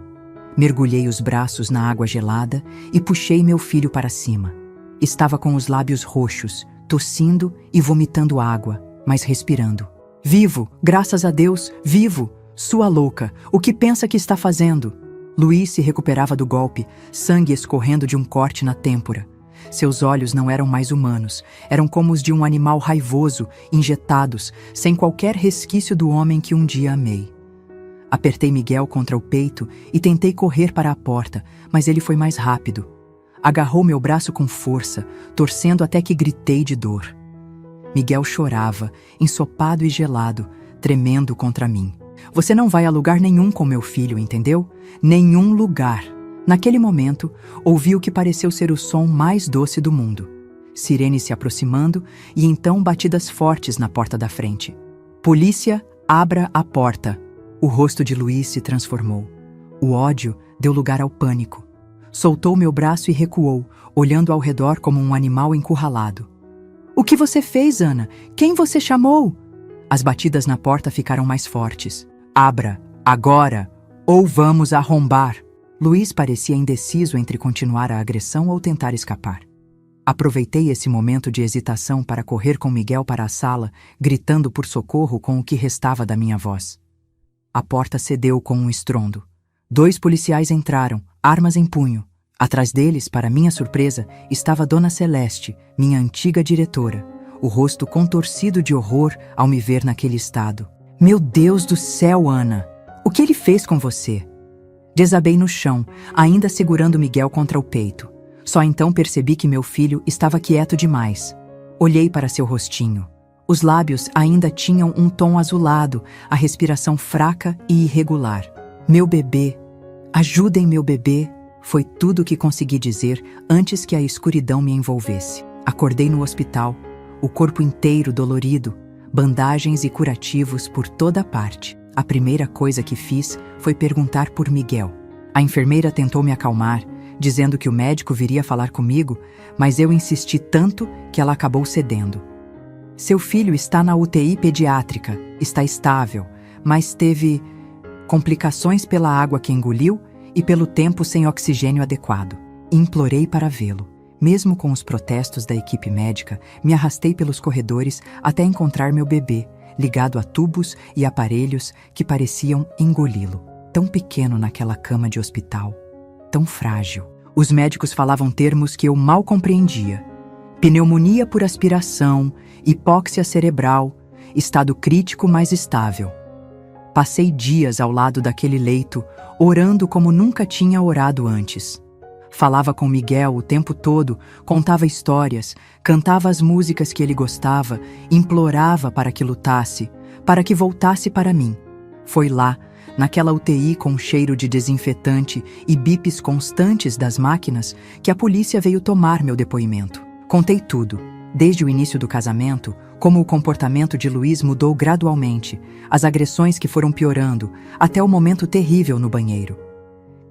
Mergulhei os braços na água gelada e puxei meu filho para cima. Estava com os lábios roxos, tossindo e vomitando água, mas respirando. Vivo, graças a Deus, vivo! Sua louca, o que pensa que está fazendo? Luiz se recuperava do golpe, sangue escorrendo de um corte na têmpora. Seus olhos não eram mais humanos, eram como os de um animal raivoso, injetados, sem qualquer resquício do homem que um dia amei. Apertei Miguel contra o peito e tentei correr para a porta, mas ele foi mais rápido. Agarrou meu braço com força, torcendo até que gritei de dor. Miguel chorava, ensopado e gelado, tremendo contra mim. Você não vai a lugar nenhum com meu filho, entendeu? Nenhum lugar. Naquele momento, ouvi o que pareceu ser o som mais doce do mundo. Sirene se aproximando e então batidas fortes na porta da frente. Polícia, abra a porta. O rosto de Luiz se transformou. O ódio deu lugar ao pânico. Soltou meu braço e recuou, olhando ao redor como um animal encurralado. O que você fez, Ana? Quem você chamou? As batidas na porta ficaram mais fortes. Abra, agora, ou vamos arrombar. Luiz parecia indeciso entre continuar a agressão ou tentar escapar. Aproveitei esse momento de hesitação para correr com Miguel para a sala, gritando por socorro com o que restava da minha voz. A porta cedeu com um estrondo. 2 policiais entraram, armas em punho. Atrás deles, para minha surpresa, estava Dona Celeste, minha antiga diretora, o rosto contorcido de horror ao me ver naquele estado. Meu Deus do céu, Ana! O que ele fez com você? Desabei no chão, ainda segurando Miguel contra o peito. Só então percebi que meu filho estava quieto demais. Olhei para seu rostinho. Os lábios ainda tinham um tom azulado, a respiração fraca e irregular. Meu bebê! Ajudem meu bebê! Foi tudo o que consegui dizer antes que a escuridão me envolvesse. Acordei no hospital, o corpo inteiro dolorido, bandagens e curativos por toda parte. A primeira coisa que fiz foi perguntar por Miguel. A enfermeira tentou me acalmar, dizendo que o médico viria falar comigo, mas eu insisti tanto que ela acabou cedendo. Seu filho está na UTI pediátrica, está estável, mas teve complicações pela água que engoliu e pelo tempo sem oxigênio adequado. Implorei para vê-lo. Mesmo com os protestos da equipe médica, me arrastei pelos corredores até encontrar meu bebê, ligado a tubos e aparelhos que pareciam engoli-lo. Tão pequeno naquela cama de hospital, tão frágil. Os médicos falavam termos que eu mal compreendia. Pneumonia por aspiração, hipóxia cerebral, estado crítico mais estável. Passei dias ao lado daquele leito, orando como nunca tinha orado antes. Falava com Miguel o tempo todo, contava histórias, cantava as músicas que ele gostava, implorava para que lutasse, para que voltasse para mim. Foi lá, naquela UTI com cheiro de desinfetante e bips constantes das máquinas, que a polícia veio tomar meu depoimento. Contei tudo, desde o início do casamento, como o comportamento de Luiz mudou gradualmente, as agressões que foram piorando, até o momento terrível no banheiro.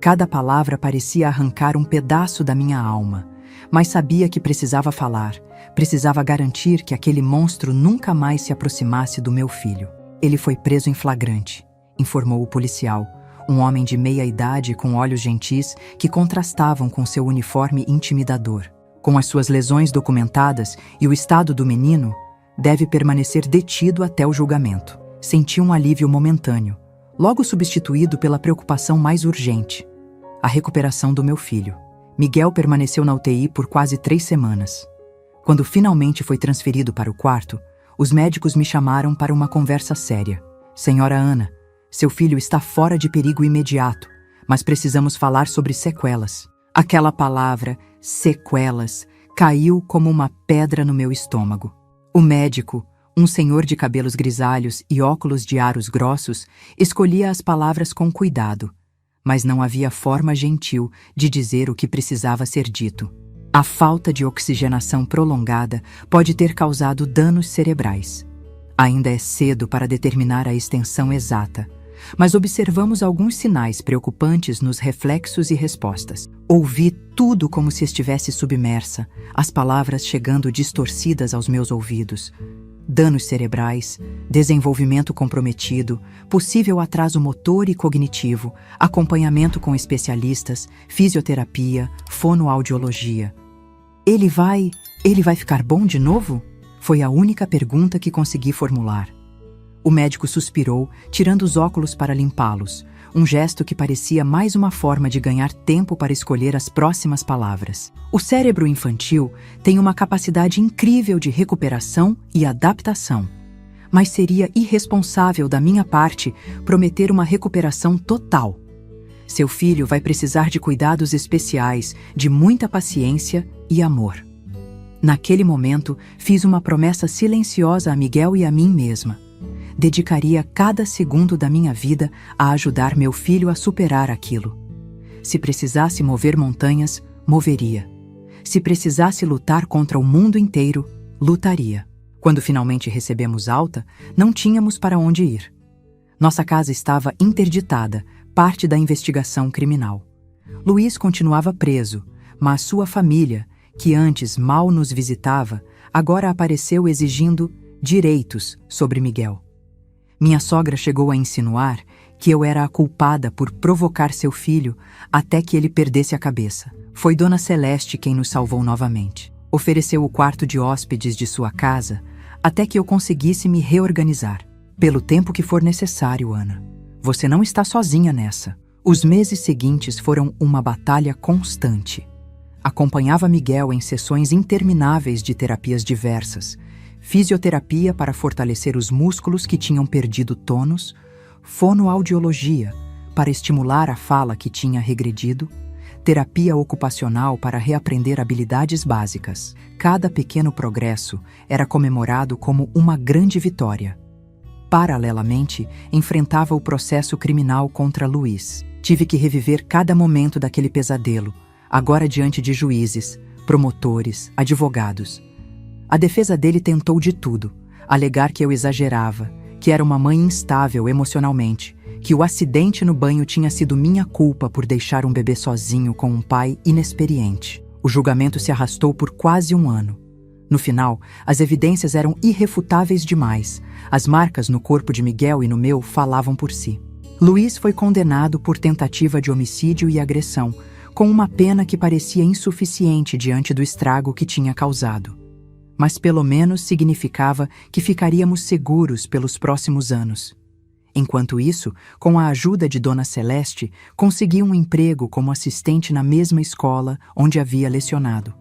Cada palavra parecia arrancar um pedaço da minha alma, mas sabia que precisava falar, precisava garantir que aquele monstro nunca mais se aproximasse do meu filho. Ele foi preso em flagrante, informou o policial, um homem de meia idade com olhos gentis que contrastavam com seu uniforme intimidador. Com as suas lesões documentadas e o estado do menino, deve permanecer detido até o julgamento. Senti um alívio momentâneo, logo substituído pela preocupação mais urgente: a recuperação do meu filho. Miguel permaneceu na UTI por quase 3 semanas. Quando finalmente foi transferido para o quarto, os médicos me chamaram para uma conversa séria. Senhora Ana, seu filho está fora de perigo imediato, mas precisamos falar sobre sequelas. Aquela palavra, sequelas, caiu como uma pedra no meu estômago. O médico, um senhor de cabelos grisalhos e óculos de aros grossos, escolhia as palavras com cuidado, mas não havia forma gentil de dizer o que precisava ser dito. A falta de oxigenação prolongada pode ter causado danos cerebrais. Ainda é cedo para determinar a extensão exata, mas observamos alguns sinais preocupantes nos reflexos e respostas. Ouvi tudo como se estivesse submersa, as palavras chegando distorcidas aos meus ouvidos. Danos cerebrais, desenvolvimento comprometido, possível atraso motor e cognitivo, acompanhamento com especialistas, fisioterapia, fonoaudiologia. Ele vai ficar bom de novo? Foi a única pergunta que consegui formular. O médico suspirou, tirando os óculos para limpá-los, um gesto que parecia mais uma forma de ganhar tempo para escolher as próximas palavras. O cérebro infantil tem uma capacidade incrível de recuperação e adaptação, mas seria irresponsável da minha parte prometer uma recuperação total. Seu filho vai precisar de cuidados especiais, de muita paciência e amor. Naquele momento, fiz uma promessa silenciosa a Miguel e a mim mesma. Dedicaria cada segundo da minha vida a ajudar meu filho a superar aquilo. Se precisasse mover montanhas, moveria. Se precisasse lutar contra o mundo inteiro, lutaria. Quando finalmente recebemos alta, não tínhamos para onde ir. Nossa casa estava interditada, parte da investigação criminal. Luiz continuava preso, mas sua família, que antes mal nos visitava, agora apareceu exigindo direitos sobre Miguel. Minha sogra chegou a insinuar que eu era a culpada por provocar seu filho até que ele perdesse a cabeça. Foi Dona Celeste quem nos salvou novamente. Ofereceu o quarto de hóspedes de sua casa até que eu conseguisse me reorganizar. Pelo tempo que for necessário, Ana. Você não está sozinha nessa. Os meses seguintes foram uma batalha constante. Acompanhava Miguel em sessões intermináveis de terapias diversas, fisioterapia para fortalecer os músculos que tinham perdido tônus, fonoaudiologia para estimular a fala que tinha regredido, terapia ocupacional para reaprender habilidades básicas. Cada pequeno progresso era comemorado como uma grande vitória. Paralelamente, enfrentava o processo criminal contra Luiz. Tive que reviver cada momento daquele pesadelo, agora diante de juízes, promotores, advogados. A defesa dele tentou de tudo, alegar que eu exagerava, que era uma mãe instável emocionalmente, que o acidente no banho tinha sido minha culpa por deixar um bebê sozinho com um pai inexperiente. O julgamento se arrastou por quase um ano. No final, as evidências eram irrefutáveis demais. As marcas no corpo de Miguel e no meu falavam por si. Luiz foi condenado por tentativa de homicídio e agressão, com uma pena que parecia insuficiente diante do estrago que tinha causado. Mas pelo menos significava que ficaríamos seguros pelos próximos anos. Enquanto isso, com a ajuda de Dona Celeste, consegui um emprego como assistente na mesma escola onde havia lecionado.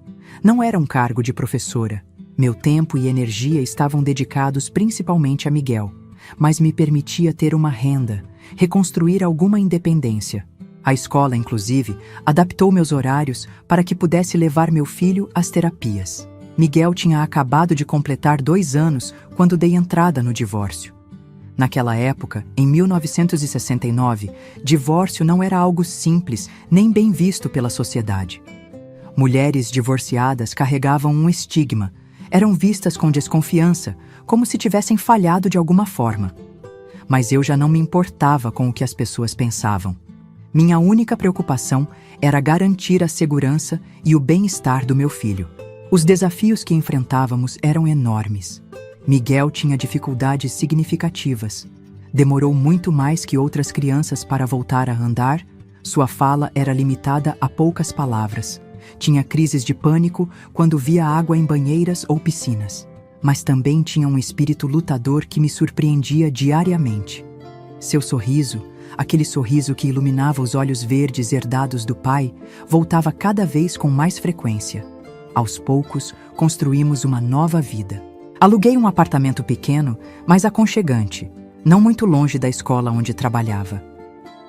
Não era um cargo de professora. Meu tempo e energia estavam dedicados principalmente a Miguel, mas me permitia ter uma renda, reconstruir alguma independência. A escola, inclusive, adaptou meus horários para que pudesse levar meu filho às terapias. Miguel tinha acabado de completar 2 anos quando dei entrada no divórcio. Naquela época, em 1969, divórcio não era algo simples nem bem visto pela sociedade. Mulheres divorciadas carregavam um estigma, eram vistas com desconfiança, como se tivessem falhado de alguma forma. Mas eu já não me importava com o que as pessoas pensavam. Minha única preocupação era garantir a segurança e o bem-estar do meu filho. Os desafios que enfrentávamos eram enormes. Miguel tinha dificuldades significativas. Demorou muito mais que outras crianças para voltar a andar. Sua fala era limitada a poucas palavras. Tinha crises de pânico quando via água em banheiras ou piscinas. Mas também tinha um espírito lutador que me surpreendia diariamente. Seu sorriso, aquele sorriso que iluminava os olhos verdes herdados do pai, voltava cada vez com mais frequência. Aos poucos, construímos uma nova vida. Aluguei um apartamento pequeno, mas aconchegante, não muito longe da escola onde trabalhava.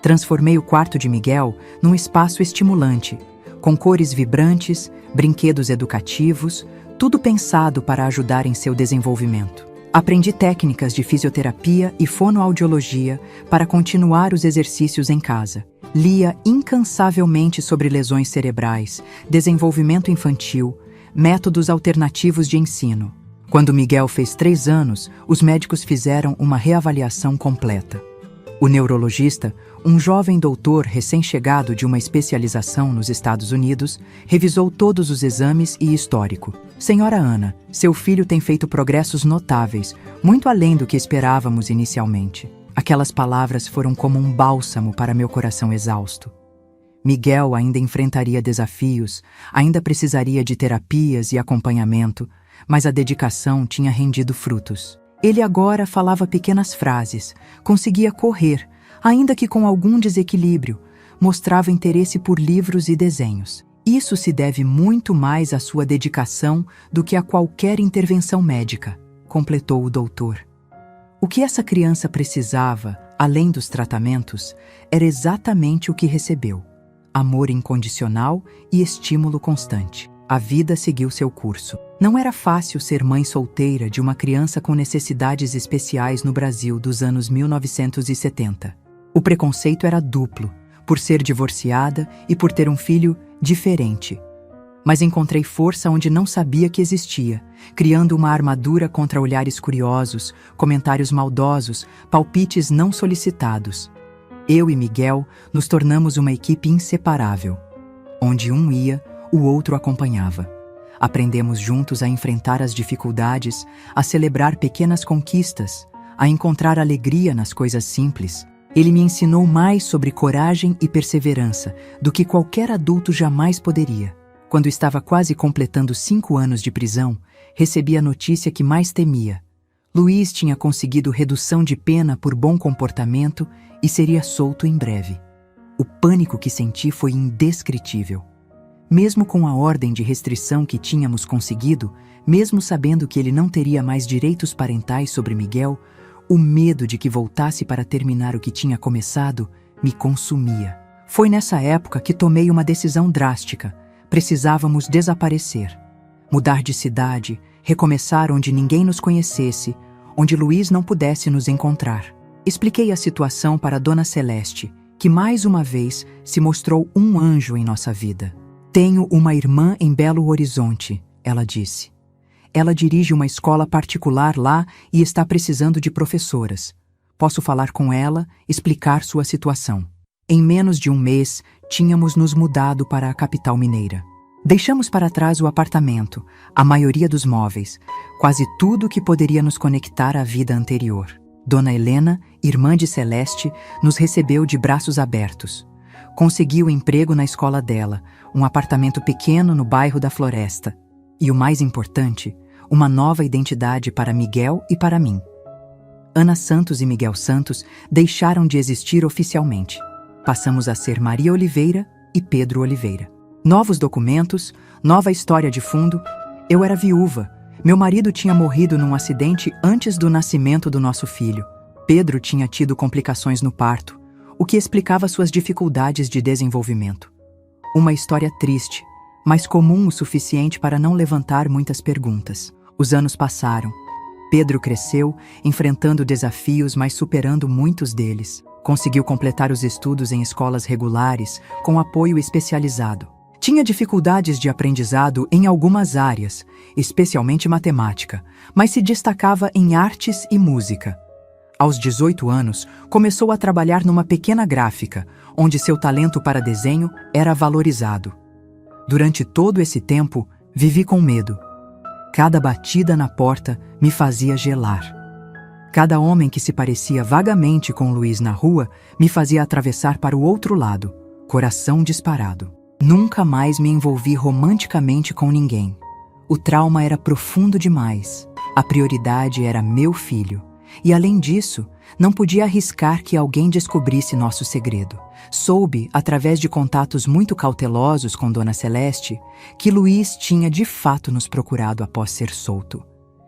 Transformei o quarto de Miguel num espaço estimulante, com cores vibrantes, brinquedos educativos, tudo pensado para ajudar em seu desenvolvimento. Aprendi técnicas de fisioterapia e fonoaudiologia para continuar os exercícios em casa. Lia incansavelmente sobre lesões cerebrais, desenvolvimento infantil, métodos alternativos de ensino. Quando Miguel fez 3 anos, os médicos fizeram uma reavaliação completa. O neurologista, um jovem doutor recém-chegado de uma especialização nos Estados Unidos, revisou todos os exames e histórico. Senhora Ana, seu filho tem feito progressos notáveis, muito além do que esperávamos inicialmente. Aquelas palavras foram como um bálsamo para meu coração exausto. Miguel ainda enfrentaria desafios, ainda precisaria de terapias e acompanhamento, mas a dedicação tinha rendido frutos. Ele agora falava pequenas frases, conseguia correr, ainda que com algum desequilíbrio, mostrava interesse por livros e desenhos. Isso se deve muito mais à sua dedicação do que a qualquer intervenção médica, completou o doutor. O que essa criança precisava, além dos tratamentos, era exatamente o que recebeu: amor incondicional e estímulo constante. A vida seguiu seu curso. Não era fácil ser mãe solteira de uma criança com necessidades especiais no Brasil dos anos 1970. O preconceito era duplo, por ser divorciada e por ter um filho diferente. Mas encontrei força onde não sabia que existia, criando uma armadura contra olhares curiosos, comentários maldosos, palpites não solicitados. Eu e Miguel nos tornamos uma equipe inseparável. Onde um ia, o outro acompanhava. Aprendemos juntos a enfrentar as dificuldades, a celebrar pequenas conquistas, a encontrar alegria nas coisas simples. Ele me ensinou mais sobre coragem e perseverança do que qualquer adulto jamais poderia. Quando estava quase completando 5 anos de prisão, recebi a notícia que mais temia. Luiz tinha conseguido redução de pena por bom comportamento e seria solto em breve. O pânico que senti foi indescritível. Mesmo com a ordem de restrição que tínhamos conseguido, mesmo sabendo que ele não teria mais direitos parentais sobre Miguel, o medo de que voltasse para terminar o que tinha começado me consumia. Foi nessa época que tomei uma decisão drástica. Precisávamos desaparecer. Mudar de cidade, recomeçar onde ninguém nos conhecesse, onde Luiz não pudesse nos encontrar. Expliquei a situação para Dona Celeste, que mais uma vez se mostrou um anjo em nossa vida. Tenho uma irmã em Belo Horizonte, ela disse. Ela dirige uma escola particular lá e está precisando de professoras. Posso falar com ela, explicar sua situação. Em menos de um mês, tínhamos nos mudado para a capital mineira. Deixamos para trás o apartamento, a maioria dos móveis, quase tudo que poderia nos conectar à vida anterior. Dona Helena, irmã de Celeste, nos recebeu de braços abertos. Conseguiu emprego na escola dela, um apartamento pequeno no bairro da Floresta. E o mais importante, uma nova identidade para Miguel e para mim. Ana Santos e Miguel Santos deixaram de existir oficialmente. Passamos a ser Maria Oliveira e Pedro Oliveira. Novos documentos, nova história de fundo. Eu era viúva. Meu marido tinha morrido num acidente antes do nascimento do nosso filho. Pedro tinha tido complicações no parto, o que explicava suas dificuldades de desenvolvimento. Uma história triste, mas comum o suficiente para não levantar muitas perguntas. Os anos passaram. Pedro cresceu, enfrentando desafios, mas superando muitos deles. Conseguiu completar os estudos em escolas regulares, com apoio especializado. Tinha dificuldades de aprendizado em algumas áreas, especialmente matemática, mas se destacava em artes e música. Aos 18 anos, começou a trabalhar numa pequena gráfica, onde seu talento para desenho era valorizado. Durante todo esse tempo, vivi com medo. Cada batida na porta me fazia gelar. Cada homem que se parecia vagamente com Luiz na rua me fazia atravessar para o outro lado, coração disparado. Nunca mais me envolvi romanticamente com ninguém. O trauma era profundo demais. A prioridade era meu filho. E além disso, não podia arriscar que alguém descobrisse nosso segredo. Soube, através de contatos muito cautelosos com Dona Celeste, que Luiz tinha de fato nos procurado após ser solto.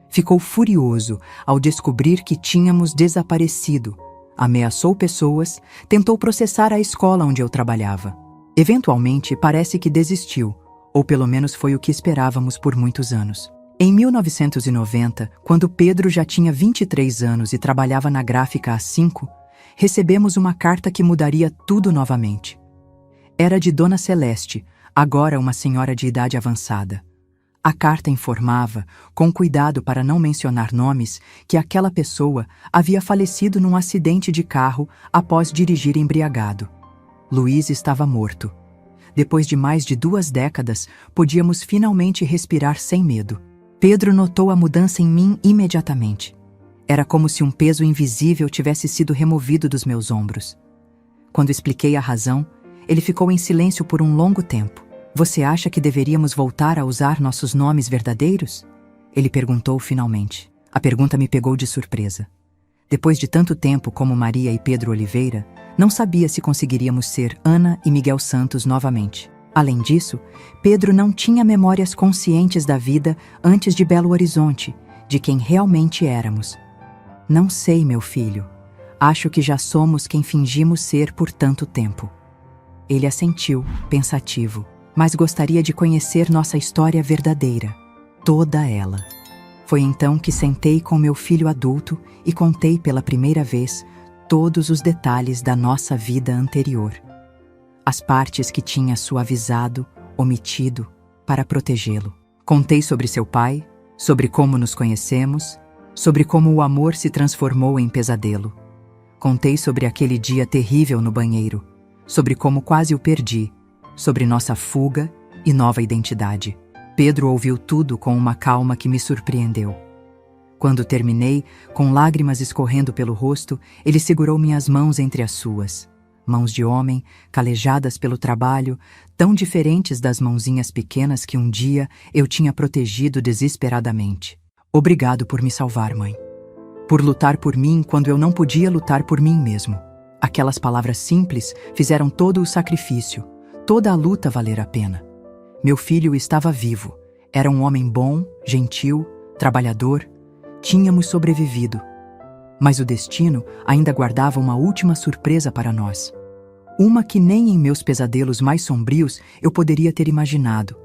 Ficou furioso ao descobrir que tínhamos desaparecido. Ameaçou pessoas, tentou processar a escola onde eu trabalhava. Eventualmente, parece que desistiu, ou pelo menos foi o que esperávamos por muitos anos. Em 1990, quando Pedro já tinha 23 anos e trabalhava na gráfica há 5, recebemos uma carta que mudaria tudo novamente. Era de Dona Celeste, agora uma senhora de idade avançada. A carta informava, com cuidado para não mencionar nomes, que aquela pessoa havia falecido num acidente de carro após dirigir embriagado. Luiz estava morto. Depois de mais de 2 décadas, podíamos finalmente respirar sem medo. Pedro notou a mudança em mim imediatamente. Era como se um peso invisível tivesse sido removido dos meus ombros. Quando expliquei a razão, ele ficou em silêncio por um longo tempo. Você acha que deveríamos voltar a usar nossos nomes verdadeiros? Ele perguntou finalmente. A pergunta me pegou de surpresa. Depois de tanto tempo como Maria e Pedro Oliveira, não sabia se conseguiríamos ser Ana e Miguel Santos novamente. Além disso, Pedro não tinha memórias conscientes da vida antes de Belo Horizonte, de quem realmente éramos. Não sei, meu filho. Acho que já somos quem fingimos ser por tanto tempo. Ele assentiu, pensativo, mas gostaria de conhecer nossa história verdadeira, toda ela. Foi então que sentei com meu filho adulto e contei pela primeira vez todos os detalhes da nossa vida anterior. As partes que tinha suavizado, omitido, para protegê-lo. Contei sobre seu pai, sobre como nos conhecemos, sobre como o amor se transformou em pesadelo. Contei sobre aquele dia terrível no banheiro, sobre como quase o perdi, sobre nossa fuga e nova identidade. Pedro ouviu tudo com uma calma que me surpreendeu. Quando terminei, com lágrimas escorrendo pelo rosto, ele segurou minhas mãos entre as suas. Mãos de homem, calejadas pelo trabalho, tão diferentes das mãozinhas pequenas que um dia eu tinha protegido desesperadamente. Obrigado por me salvar, mãe. Por lutar por mim quando eu não podia lutar por mim mesmo. Aquelas palavras simples fizeram todo o sacrifício, toda a luta valer a pena. Meu filho estava vivo. Era um homem bom, gentil, trabalhador. Tínhamos sobrevivido. Mas o destino ainda guardava uma última surpresa para nós. Uma que nem em meus pesadelos mais sombrios eu poderia ter imaginado.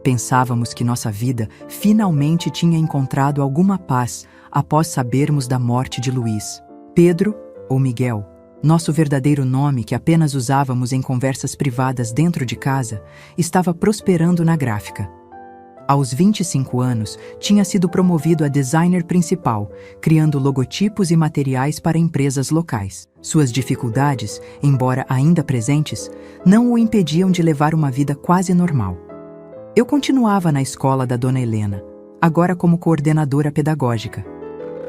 Pensávamos que nossa vida finalmente tinha encontrado alguma paz após sabermos da morte de Luiz. Pedro, ou Miguel, nosso verdadeiro nome que apenas usávamos em conversas privadas dentro de casa, estava prosperando na gráfica. Aos 25 anos, tinha sido promovido a designer principal, criando logotipos e materiais para empresas locais. Suas dificuldades, embora ainda presentes, não o impediam de levar uma vida quase normal. Eu continuava na escola da Dona Helena, agora como coordenadora pedagógica.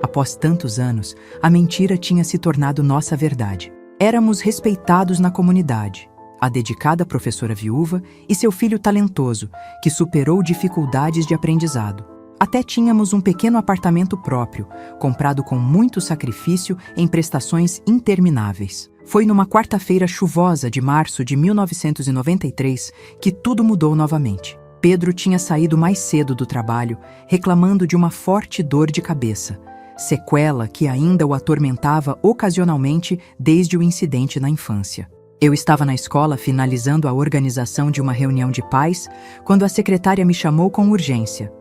Após tantos anos, a mentira tinha se tornado nossa verdade. Éramos respeitados na comunidade. A dedicada professora viúva e seu filho talentoso, que superou dificuldades de aprendizado. Até tínhamos um pequeno apartamento próprio, comprado com muito sacrifício em prestações intermináveis. Foi numa quarta-feira chuvosa de março de 1993 que tudo mudou novamente. Pedro tinha saído mais cedo do trabalho, reclamando de uma forte dor de cabeça, sequela que ainda o atormentava ocasionalmente desde o incidente na infância. Eu estava na escola finalizando a organização de uma reunião de pais quando a secretária me chamou com urgência.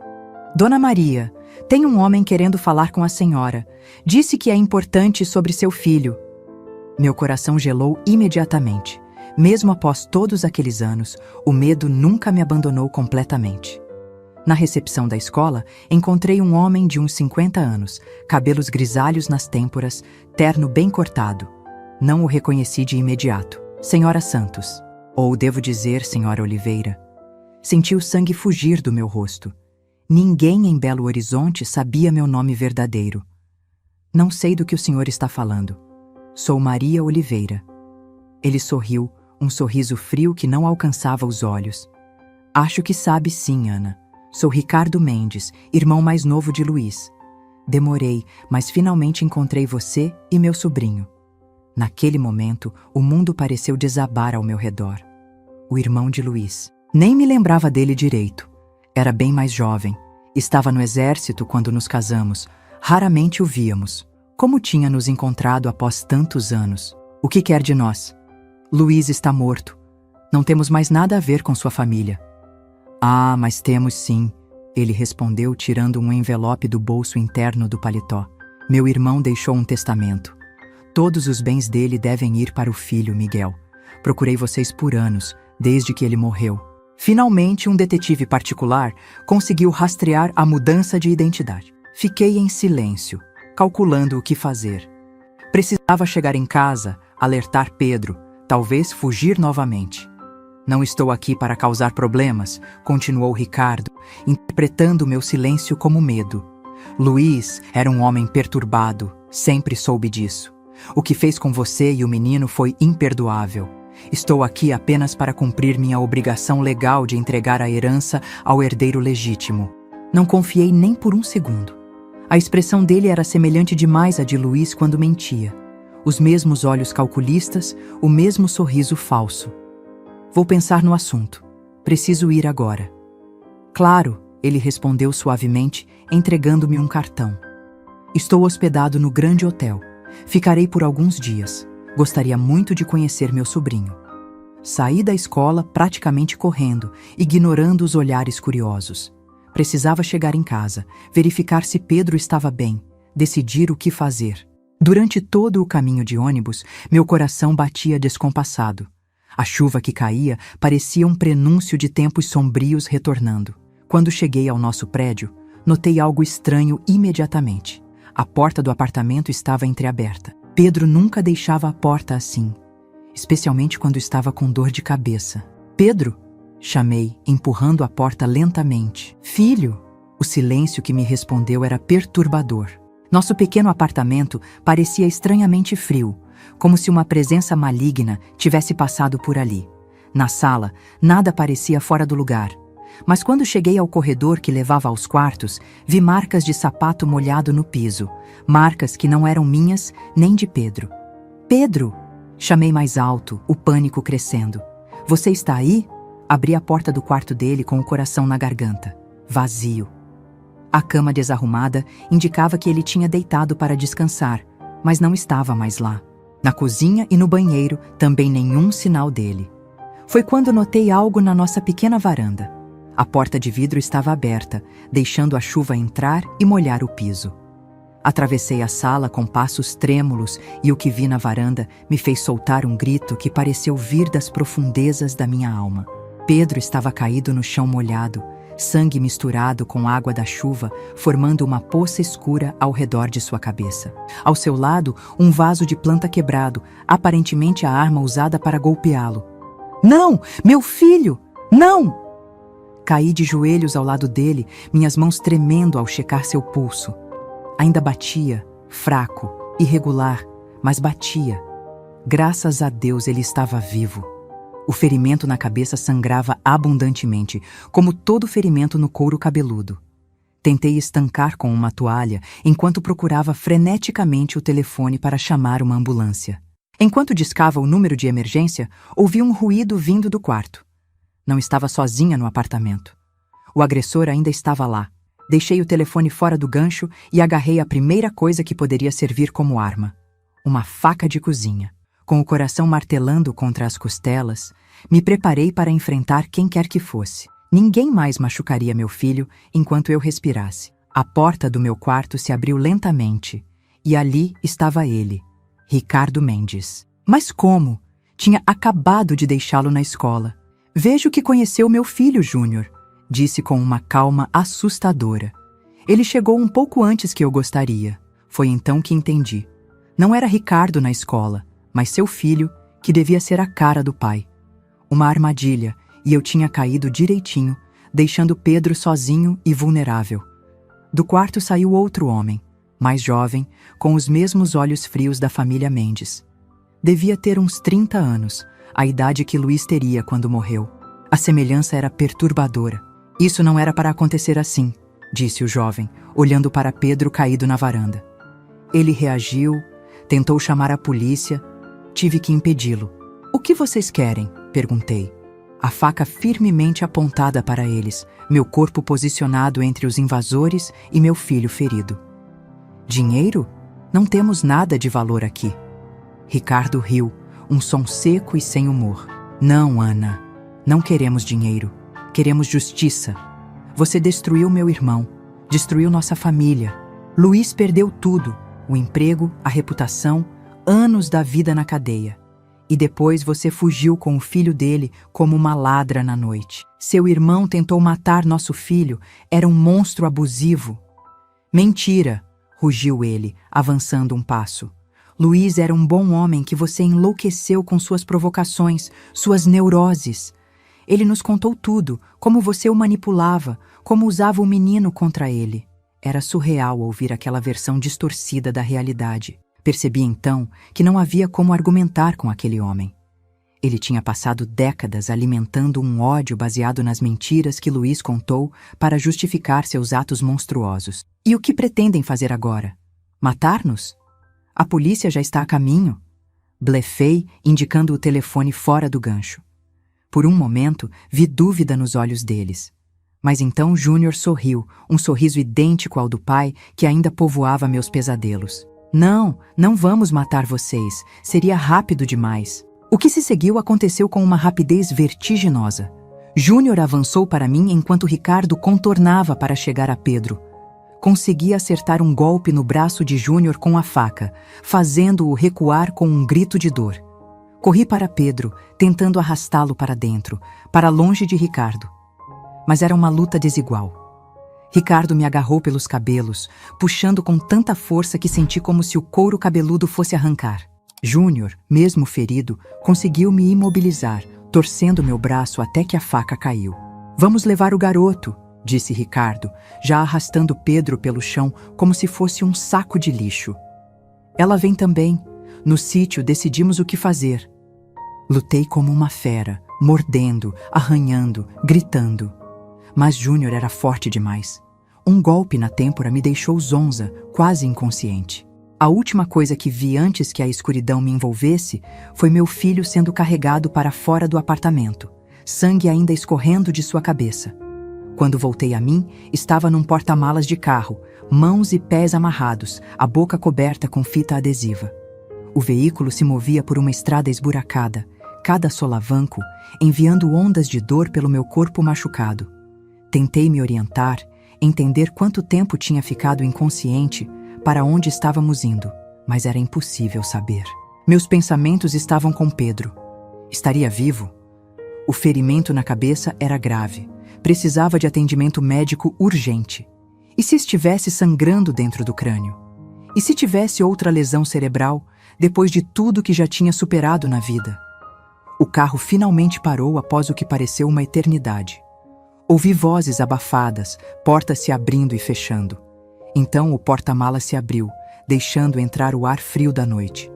Dona Maria, tem um homem querendo falar com a senhora. Disse que é importante sobre seu filho. Meu coração gelou imediatamente. Mesmo após todos aqueles anos, o medo nunca me abandonou completamente. Na recepção da escola, encontrei um homem de uns 50 anos, cabelos grisalhos nas têmporas, terno bem cortado. Não o reconheci de imediato. Senhora Santos, ou devo dizer, senhora Oliveira. Senti o sangue fugir do meu rosto. Ninguém em Belo Horizonte sabia meu nome verdadeiro. Não sei do que o senhor está falando. Sou Maria Oliveira. Ele sorriu, um sorriso frio que não alcançava os olhos. Acho que sabe sim, Ana. Sou Ricardo Mendes, irmão mais novo de Luiz. Demorei, mas finalmente encontrei você e meu sobrinho. Naquele momento, o mundo pareceu desabar ao meu redor. O irmão de Luiz. Nem me lembrava dele direito. Era bem mais jovem. Estava no exército quando nos casamos. Raramente o víamos. Como tinha nos encontrado após tantos anos? O que quer de nós? Luiz está morto. Não temos mais nada a ver com sua família. Ah, mas temos sim, ele respondeu tirando um envelope do bolso interno do paletó. Meu irmão deixou um testamento. Todos os bens dele devem ir para o filho, Miguel. Procurei vocês por anos, desde que ele morreu. Finalmente, um detetive particular conseguiu rastrear a mudança de identidade. Fiquei em silêncio, calculando o que fazer. Precisava chegar em casa, alertar Pedro, talvez fugir novamente. Não estou aqui para causar problemas, continuou Ricardo, interpretando meu silêncio como medo. Luiz era um homem perturbado, sempre soube disso. O que fez com você e o menino foi imperdoável. Estou aqui apenas para cumprir minha obrigação legal de entregar a herança ao herdeiro legítimo. Não confiei nem por um segundo. A expressão dele era semelhante demais à de Luiz quando mentia. Os mesmos olhos calculistas, o mesmo sorriso falso. Vou pensar no assunto. Preciso ir agora. Claro, ele respondeu suavemente, entregando-me um cartão. Estou hospedado no grande hotel. Ficarei por alguns dias. Gostaria muito de conhecer meu sobrinho. Saí da escola praticamente correndo, ignorando os olhares curiosos. Precisava chegar em casa, verificar se Pedro estava bem, decidir o que fazer. Durante todo o caminho de ônibus, meu coração batia descompassado. A chuva que caía parecia um prenúncio de tempos sombrios retornando. Quando cheguei ao nosso prédio, notei algo estranho imediatamente. A porta do apartamento estava entreaberta. Pedro nunca deixava a porta assim, especialmente quando estava com dor de cabeça. Pedro? Chamei, empurrando a porta lentamente. Filho? O silêncio que me respondeu era perturbador. Nosso pequeno apartamento parecia estranhamente frio, como se uma presença maligna tivesse passado por ali. Na sala, nada parecia fora do lugar. Mas quando cheguei ao corredor que levava aos quartos, vi marcas de sapato molhado no piso. Marcas que não eram minhas nem de Pedro. Pedro! Chamei mais alto, o pânico crescendo. Você está aí? Abri a porta do quarto dele com o coração na garganta. Vazio. A cama desarrumada indicava que ele tinha deitado para descansar, mas não estava mais lá. Na cozinha e no banheiro, também nenhum sinal dele. Foi quando notei algo na nossa pequena varanda. A porta de vidro estava aberta, deixando a chuva entrar e molhar o piso. Atravessei a sala com passos trêmulos e o que vi na varanda me fez soltar um grito que pareceu vir das profundezas da minha alma. Pedro estava caído no chão molhado, sangue misturado com água da chuva, formando uma poça escura ao redor de sua cabeça. Ao seu lado, um vaso de planta quebrado, aparentemente a arma usada para golpeá-lo. Não! Meu filho! Não! Caí de joelhos ao lado dele, minhas mãos tremendo ao checar seu pulso. Ainda batia, fraco, irregular, mas batia. Graças a Deus ele estava vivo. O ferimento na cabeça sangrava abundantemente, como todo ferimento no couro cabeludo. Tentei estancar com uma toalha, enquanto procurava freneticamente o telefone para chamar uma ambulância. Enquanto discava o número de emergência, ouvi um ruído vindo do quarto. Não estava sozinha no apartamento. O agressor ainda estava lá. Deixei o telefone fora do gancho e agarrei a primeira coisa que poderia servir como arma. Uma faca de cozinha. Com o coração martelando contra as costelas, me preparei para enfrentar quem quer que fosse. Ninguém mais machucaria meu filho enquanto eu respirasse. A porta do meu quarto se abriu lentamente e ali estava ele, Ricardo Mendes. Mas como? Tinha acabado de deixá-lo na escola. Vejo que conheceu meu filho, Júnior, disse com uma calma assustadora. Ele chegou um pouco antes que eu gostaria. Foi então que entendi. Não era Ricardo na escola, mas seu filho, que devia ser a cara do pai. Uma armadilha, e eu tinha caído direitinho, deixando Pedro sozinho e vulnerável. Do quarto saiu outro homem, mais jovem, com os mesmos olhos frios da família Mendes. Devia ter uns 30 anos, a idade que Luiz teria quando morreu. A semelhança era perturbadora. Isso não era para acontecer assim, disse o jovem, olhando para Pedro caído na varanda. Ele reagiu, tentou chamar a polícia. Tive que impedi-lo. O que vocês querem? Perguntei. A faca firmemente apontada para eles, meu corpo posicionado entre os invasores e meu filho ferido. Dinheiro? Não temos nada de valor aqui. Ricardo riu, um som seco e sem humor. Não, Ana. Não queremos dinheiro. Queremos justiça. Você destruiu meu irmão. Destruiu nossa família. Luiz perdeu tudo. O emprego, a reputação, anos da vida na cadeia. E depois você fugiu com o filho dele como uma ladra na noite. Seu irmão tentou matar nosso filho, era um monstro abusivo. Mentira, rugiu ele, avançando um passo. Luiz era um bom homem que você enlouqueceu com suas provocações, suas neuroses. Ele nos contou tudo, como você o manipulava, como usava o menino contra ele. Era surreal ouvir aquela versão distorcida da realidade. Percebi então que não havia como argumentar com aquele homem. Ele tinha passado décadas alimentando um ódio baseado nas mentiras que Luiz contou para justificar seus atos monstruosos. E o que pretendem fazer agora? Matar-nos? A polícia já está a caminho. Blefei, indicando o telefone fora do gancho. Por um momento, vi dúvida nos olhos deles. Mas então Júnior sorriu, um sorriso idêntico ao do pai que ainda povoava meus pesadelos. Não, não vamos matar vocês. Seria rápido demais. O que se seguiu aconteceu com uma rapidez vertiginosa. Júnior avançou para mim enquanto Ricardo contornava para chegar a Pedro. Consegui acertar um golpe no braço de Júnior com a faca, fazendo-o recuar com um grito de dor. Corri para Pedro, tentando arrastá-lo para dentro, para longe de Ricardo. Mas era uma luta desigual. Ricardo me agarrou pelos cabelos, puxando com tanta força que senti como se o couro cabeludo fosse arrancar. Júnior, mesmo ferido, conseguiu me imobilizar, torcendo meu braço até que a faca caiu. Vamos levar o garoto, disse Ricardo, já arrastando Pedro pelo chão como se fosse um saco de lixo. Ela vem também. No sítio decidimos o que fazer. Lutei como uma fera, mordendo, arranhando, gritando. Mas Júnior era forte demais. Um golpe na têmpora me deixou zonza, quase inconsciente. A última coisa que vi antes que a escuridão me envolvesse foi meu filho sendo carregado para fora do apartamento, sangue ainda escorrendo de sua cabeça. Quando voltei a mim, estava num porta-malas de carro, mãos e pés amarrados, a boca coberta com fita adesiva. O veículo se movia por uma estrada esburacada, cada solavanco enviando ondas de dor pelo meu corpo machucado. Tentei me orientar, entender quanto tempo tinha ficado inconsciente, para onde estávamos indo, mas era impossível saber. Meus pensamentos estavam com Pedro. Estaria vivo? O ferimento na cabeça era grave. Precisava de atendimento médico urgente. E se estivesse sangrando dentro do crânio? E se tivesse outra lesão cerebral, depois de tudo que já tinha superado na vida? O carro finalmente parou após o que pareceu uma eternidade. Ouvi vozes abafadas, portas se abrindo e fechando. Então o porta-malas se abriu, deixando entrar o ar frio da noite.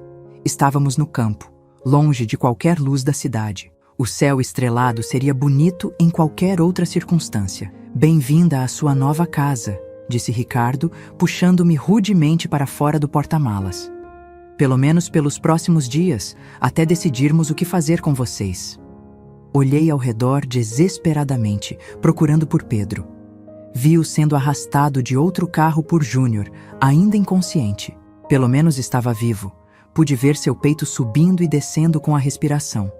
Estávamos no campo, longe de qualquer luz da cidade. O céu estrelado seria bonito em qualquer outra circunstância. Bem-vinda à sua nova casa, disse Ricardo, puxando-me rudemente para fora do porta-malas. Pelo menos pelos próximos dias, até decidirmos o que fazer com vocês. Olhei ao redor desesperadamente, procurando por Pedro. Vi-o sendo arrastado de outro carro por Júnior, ainda inconsciente. Pelo menos estava vivo. Pude ver seu peito subindo e descendo com a respiração.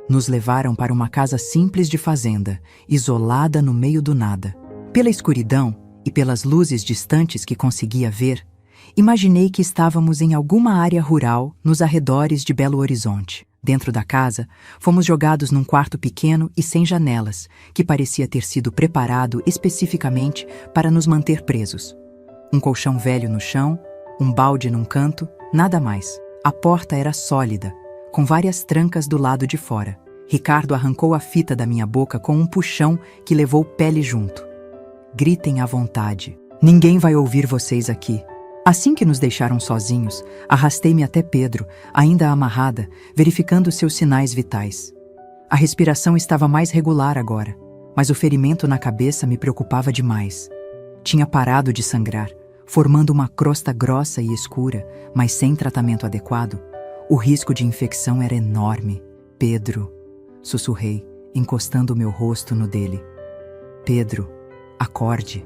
Nos levaram para uma casa simples de fazenda, isolada no meio do nada. Pela escuridão e pelas luzes distantes que conseguia ver, imaginei que estávamos em alguma área rural nos arredores de Belo Horizonte. Dentro da casa, fomos jogados num quarto pequeno e sem janelas, que parecia ter sido preparado especificamente para nos manter presos. Um colchão velho no chão, um balde num canto, nada mais. A porta era sólida, com várias trancas do lado de fora. Ricardo arrancou a fita da minha boca com um puxão que levou pele junto. Gritem à vontade. Ninguém vai ouvir vocês aqui. Assim que nos deixaram sozinhos, arrastei-me até Pedro, ainda amarrada, verificando seus sinais vitais. A respiração estava mais regular agora, mas o ferimento na cabeça me preocupava demais. Tinha parado de sangrar, formando uma crosta grossa e escura, mas sem tratamento adequado. O risco de infecção era enorme. Pedro, sussurrei, encostando o meu rosto no dele. Pedro, acorde.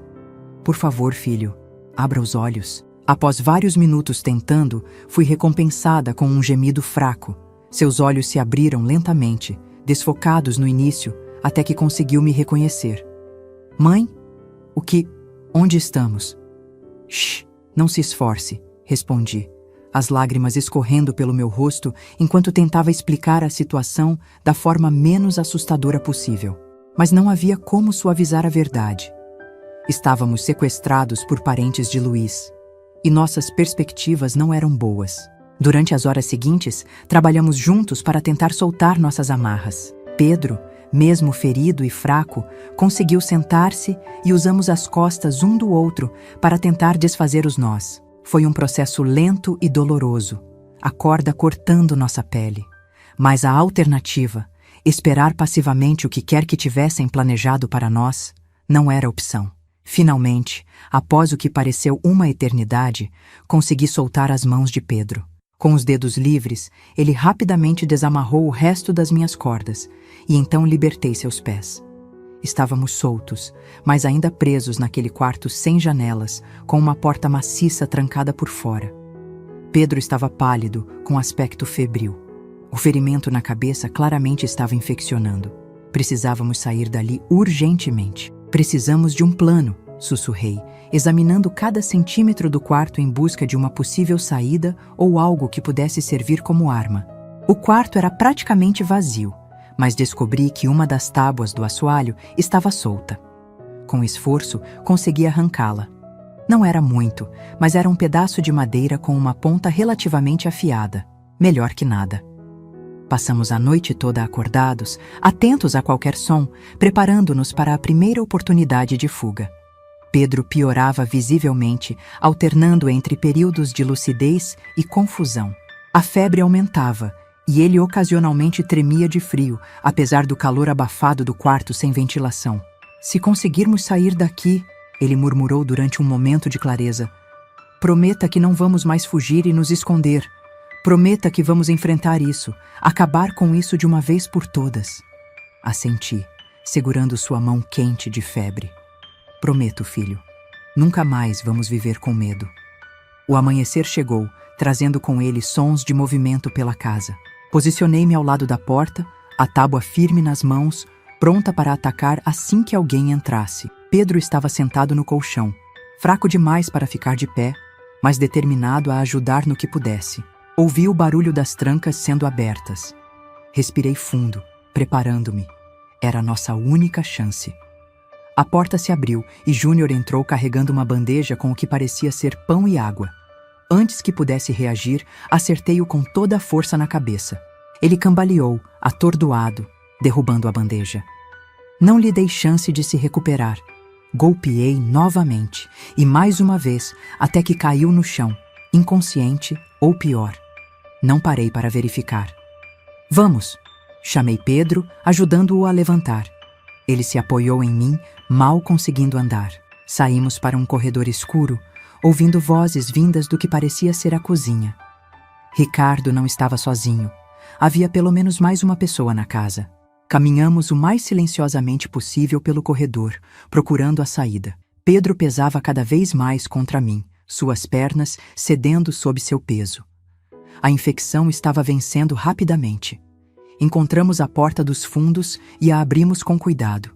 Por favor, filho, abra os olhos. Após vários minutos tentando, fui recompensada com um gemido fraco. Seus olhos se abriram lentamente, desfocados no início, até que conseguiu me reconhecer. Mãe? O que? Onde estamos? Shh, não se esforce, respondi, as lágrimas escorrendo pelo meu rosto enquanto tentava explicar a situação da forma menos assustadora possível. Mas não havia como suavizar a verdade. Estávamos sequestrados por parentes de Luiz, e nossas perspectivas não eram boas. Durante as horas seguintes, trabalhamos juntos para tentar soltar nossas amarras. Pedro, mesmo ferido e fraco, conseguiu sentar-se e usamos as costas um do outro para tentar desfazer os nós. Foi um processo lento e doloroso, a corda cortando nossa pele. Mas a alternativa, esperar passivamente o que quer que tivessem planejado para nós, não era opção. Finalmente, após o que pareceu uma eternidade, consegui soltar as mãos de Pedro. Com os dedos livres, ele rapidamente desamarrou o resto das minhas cordas, e então libertei seus pés. Estávamos soltos, mas ainda presos naquele quarto sem janelas, com uma porta maciça trancada por fora. Pedro estava pálido, com aspecto febril. O ferimento na cabeça claramente estava infeccionando. Precisávamos sair dali urgentemente. Precisamos de um plano, sussurrei, examinando cada centímetro do quarto em busca de uma possível saída ou algo que pudesse servir como arma. O quarto era praticamente vazio, mas descobri que uma das tábuas do assoalho estava solta. Com esforço, consegui arrancá-la. Não era muito, mas era um pedaço de madeira com uma ponta relativamente afiada. Melhor que nada. Passamos a noite toda acordados, atentos a qualquer som, preparando-nos para a primeira oportunidade de fuga. Pedro piorava visivelmente, alternando entre períodos de lucidez e confusão. A febre aumentava, e ele ocasionalmente tremia de frio, apesar do calor abafado do quarto sem ventilação. "Se conseguirmos sair daqui", ele murmurou durante um momento de clareza, "prometa que não vamos mais fugir e nos esconder. Prometa que vamos enfrentar isso, acabar com isso de uma vez por todas." Assenti, segurando sua mão quente de febre. "Prometo, filho. Nunca mais vamos viver com medo." O amanhecer chegou, trazendo com ele sons de movimento pela casa. Posicionei-me ao lado da porta, a tábua firme nas mãos, pronta para atacar assim que alguém entrasse. Pedro estava sentado no colchão, fraco demais para ficar de pé, mas determinado a ajudar no que pudesse. Ouvi o barulho das trancas sendo abertas. Respirei fundo, preparando-me. Era a nossa única chance. A porta se abriu e Júnior entrou carregando uma bandeja com o que parecia ser pão e água. Antes que pudesse reagir, acertei-o com toda a força na cabeça. Ele cambaleou, atordoado, derrubando a bandeja. Não lhe dei chance de se recuperar. Golpeei novamente, e mais uma vez, até que caiu no chão, inconsciente ou pior. Não parei para verificar. "Vamos!" chamei Pedro, ajudando-o a levantar. Ele se apoiou em mim, mal conseguindo andar. Saímos para um corredor escuro, ouvindo vozes vindas do que parecia ser a cozinha. Ricardo não estava sozinho. Havia pelo menos mais uma pessoa na casa. Caminhamos o mais silenciosamente possível pelo corredor, procurando a saída. Pedro pesava cada vez mais contra mim, suas pernas cedendo sob seu peso. A infecção estava vencendo rapidamente. Encontramos a porta dos fundos e a abrimos com cuidado.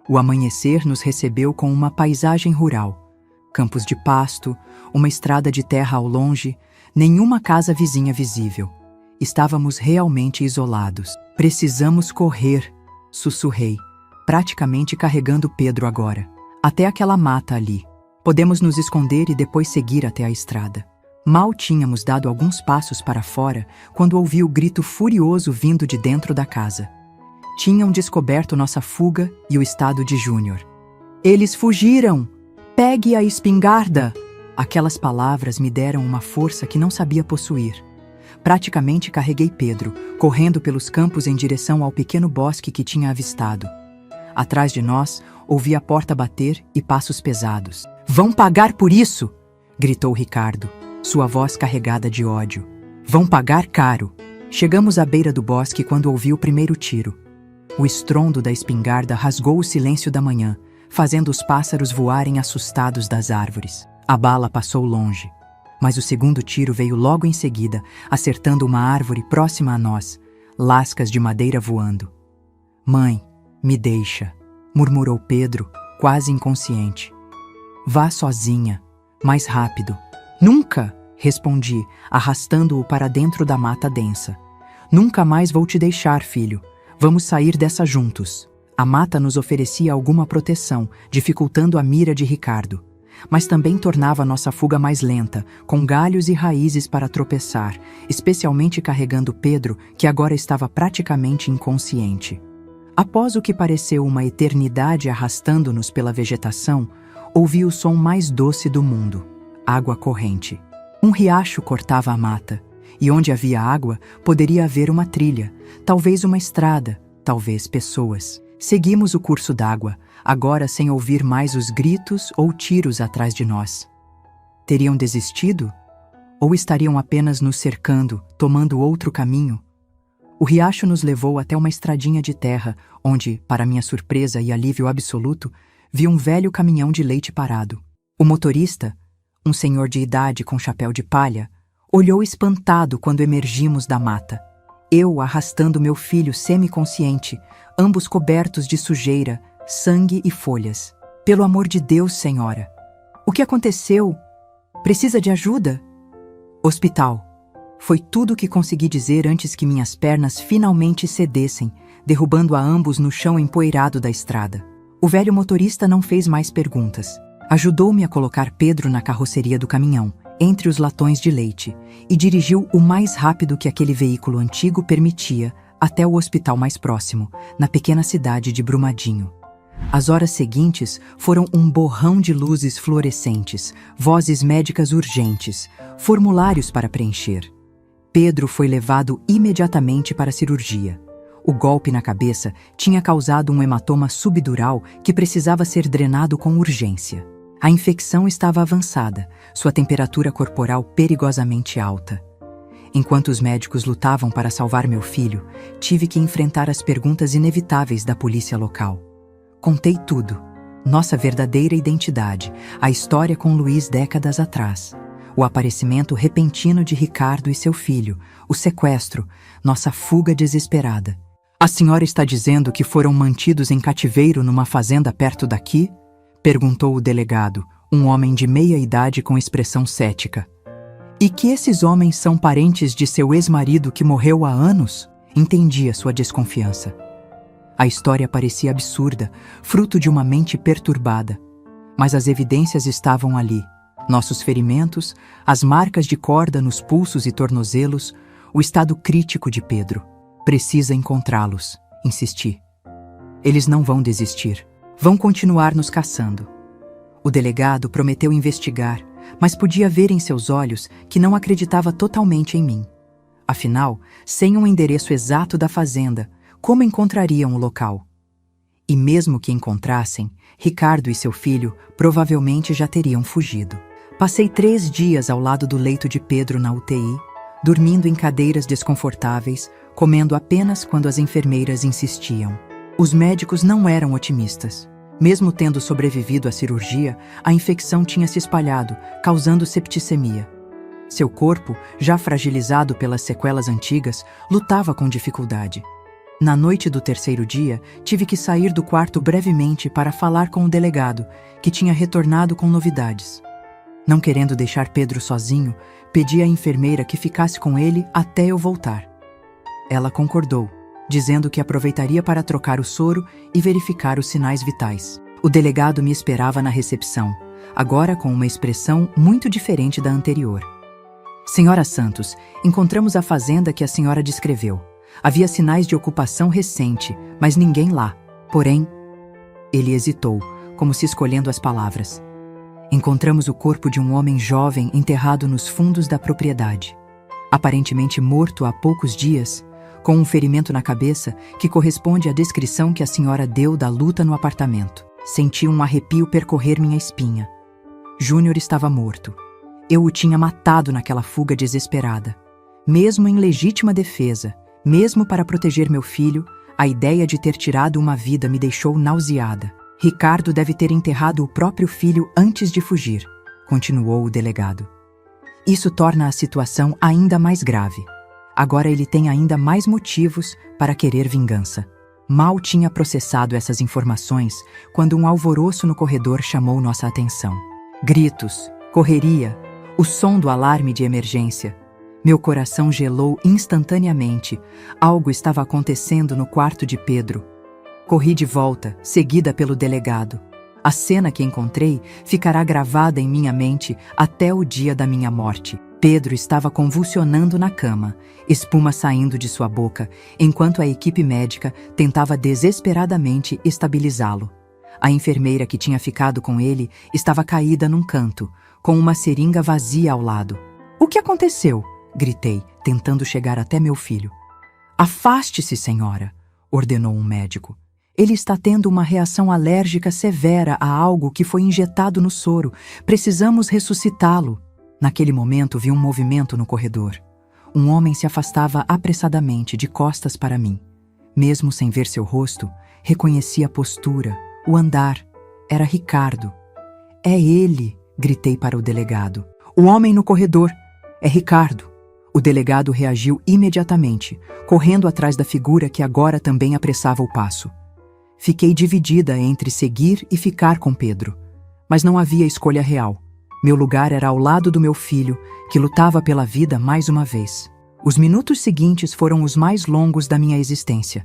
O amanhecer nos recebeu com uma paisagem rural. Campos de pasto, uma estrada de terra ao longe, nenhuma casa vizinha visível. Estávamos realmente isolados. "Precisamos correr", sussurrei, praticamente carregando Pedro agora. "Até aquela mata ali. Podemos nos esconder e depois seguir até a estrada." Mal tínhamos dado alguns passos para fora quando ouvi o grito furioso vindo de dentro da casa. Tinham descoberto nossa fuga e o estado de Júnior. "Eles fugiram! Pegue a espingarda!" Aquelas palavras me deram uma força que não sabia possuir. Praticamente carreguei Pedro, correndo pelos campos em direção ao pequeno bosque que tinha avistado. Atrás de nós, ouvi a porta bater e passos pesados. "Vão pagar por isso!" gritou Ricardo, sua voz carregada de ódio. "Vão pagar caro." Chegamos à beira do bosque quando ouvi o primeiro tiro. O estrondo da espingarda rasgou o silêncio da manhã, fazendo os pássaros voarem assustados das árvores. A bala passou longe, mas o segundo tiro veio logo em seguida, acertando uma árvore próxima a nós, lascas de madeira voando. "Mãe, me deixa", murmurou Pedro, quase inconsciente. "Vá sozinha, mais rápido." "Nunca!" respondi, arrastando-o para dentro da mata densa. "Nunca mais vou te deixar, filho. Vamos sair dessa juntos." A mata nos oferecia alguma proteção, dificultando a mira de Ricardo, mas também tornava nossa fuga mais lenta, com galhos e raízes para tropeçar, especialmente carregando Pedro, que agora estava praticamente inconsciente. Após o que pareceu uma eternidade arrastando-nos pela vegetação, ouvi o som mais doce do mundo: água corrente. Um riacho cortava a mata, e onde havia água, poderia haver uma trilha, talvez uma estrada, talvez pessoas. Seguimos o curso d'água, agora sem ouvir mais os gritos ou tiros atrás de nós. Teriam desistido? Ou estariam apenas nos cercando, tomando outro caminho? O riacho nos levou até uma estradinha de terra, onde, para minha surpresa e alívio absoluto, vi um velho caminhão de leite parado. O motorista, um senhor de idade com chapéu de palha, olhou espantado quando emergimos da mata. Eu arrastando meu filho semiconsciente, ambos cobertos de sujeira, sangue e folhas. Pelo amor de Deus, senhora! O que aconteceu? Precisa de ajuda? Hospital. Foi tudo o que consegui dizer antes que minhas pernas finalmente cedessem, derrubando a ambos no chão empoeirado da estrada. O velho motorista não fez mais perguntas. Ajudou-me a colocar Pedro na carroceria do caminhão, entre os latões de leite, e dirigiu o mais rápido que aquele veículo antigo permitia até o hospital mais próximo, na pequena cidade de Brumadinho. As horas seguintes foram um borrão de luzes fluorescentes, vozes médicas urgentes, formulários para preencher. Pedro foi levado imediatamente para a cirurgia. O golpe na cabeça tinha causado um hematoma subdural que precisava ser drenado com urgência. A infecção estava avançada, sua temperatura corporal perigosamente alta. Enquanto os médicos lutavam para salvar meu filho, tive que enfrentar as perguntas inevitáveis da polícia local. Contei tudo: nossa verdadeira identidade, a história com Luiz décadas atrás, o aparecimento repentino de Ricardo e seu filho, o sequestro, nossa fuga desesperada. A senhora está dizendo que foram mantidos em cativeiro numa fazenda perto daqui? Perguntou o delegado, um homem de meia idade com expressão cética. E que esses homens são parentes de seu ex-marido que morreu há anos? Entendi a sua desconfiança. A história parecia absurda, fruto de uma mente perturbada. Mas as evidências estavam ali. Nossos ferimentos, as marcas de corda nos pulsos e tornozelos, o estado crítico de Pedro. Precisa encontrá-los, insisti. Eles não vão desistir. Vão continuar nos caçando. O delegado prometeu investigar, mas podia ver em seus olhos que não acreditava totalmente em mim. Afinal, sem um endereço exato da fazenda, como encontrariam o local? E mesmo que encontrassem, Ricardo e seu filho provavelmente já teriam fugido. Passei 3 dias ao lado do leito de Pedro na UTI, dormindo em cadeiras desconfortáveis, comendo apenas quando as enfermeiras insistiam. Os médicos não eram otimistas. Mesmo tendo sobrevivido à cirurgia, a infecção tinha se espalhado, causando septicemia. Seu corpo, já fragilizado pelas sequelas antigas, lutava com dificuldade. Na noite do 3º dia, tive que sair do quarto brevemente para falar com o delegado, que tinha retornado com novidades. Não querendo deixar Pedro sozinho, pedi à enfermeira que ficasse com ele até eu voltar. Ela concordou, dizendo que aproveitaria para trocar o soro e verificar os sinais vitais. O delegado me esperava na recepção, agora com uma expressão muito diferente da anterior. Senhora Santos, encontramos a fazenda que a senhora descreveu. Havia sinais de ocupação recente, mas ninguém lá. Porém, ele hesitou, como se escolhendo as palavras. Encontramos o corpo de um homem jovem enterrado nos fundos da propriedade. Aparentemente morto há poucos dias, com um ferimento na cabeça que corresponde à descrição que a senhora deu da luta no apartamento. Senti um arrepio percorrer minha espinha. Júnior estava morto. Eu o tinha matado naquela fuga desesperada. Mesmo em legítima defesa, mesmo para proteger meu filho, a ideia de ter tirado uma vida me deixou nauseada. Ricardo deve ter enterrado o próprio filho antes de fugir, continuou o delegado. Isso torna a situação ainda mais grave. Agora ele tem ainda mais motivos para querer vingança. Mal tinha processado essas informações quando um alvoroço no corredor chamou nossa atenção. Gritos, correria, o som do alarme de emergência. Meu coração gelou instantaneamente. Algo estava acontecendo no quarto de Pedro. Corri de volta, seguida pelo delegado. A cena que encontrei ficará gravada em minha mente até o dia da minha morte. Pedro estava convulsionando na cama, espuma saindo de sua boca, enquanto a equipe médica tentava desesperadamente estabilizá-lo. A enfermeira que tinha ficado com ele estava caída num canto, com uma seringa vazia ao lado. "O que aconteceu?" gritei, tentando chegar até meu filho. "Afaste-se, senhora", ordenou um médico. "Ele está tendo uma reação alérgica severa a algo que foi injetado no soro. Precisamos ressuscitá-lo." Naquele momento vi um movimento no corredor. Um homem se afastava apressadamente, de costas para mim. Mesmo sem ver seu rosto, reconheci a postura, o andar. Era Ricardo. "É ele!" gritei para o delegado. "O homem no corredor! É Ricardo!" O delegado reagiu imediatamente, correndo atrás da figura que agora também apressava o passo. Fiquei dividida entre seguir e ficar com Pedro. Mas não havia escolha real. Meu lugar era ao lado do meu filho, que lutava pela vida mais uma vez. Os minutos seguintes foram os mais longos da minha existência.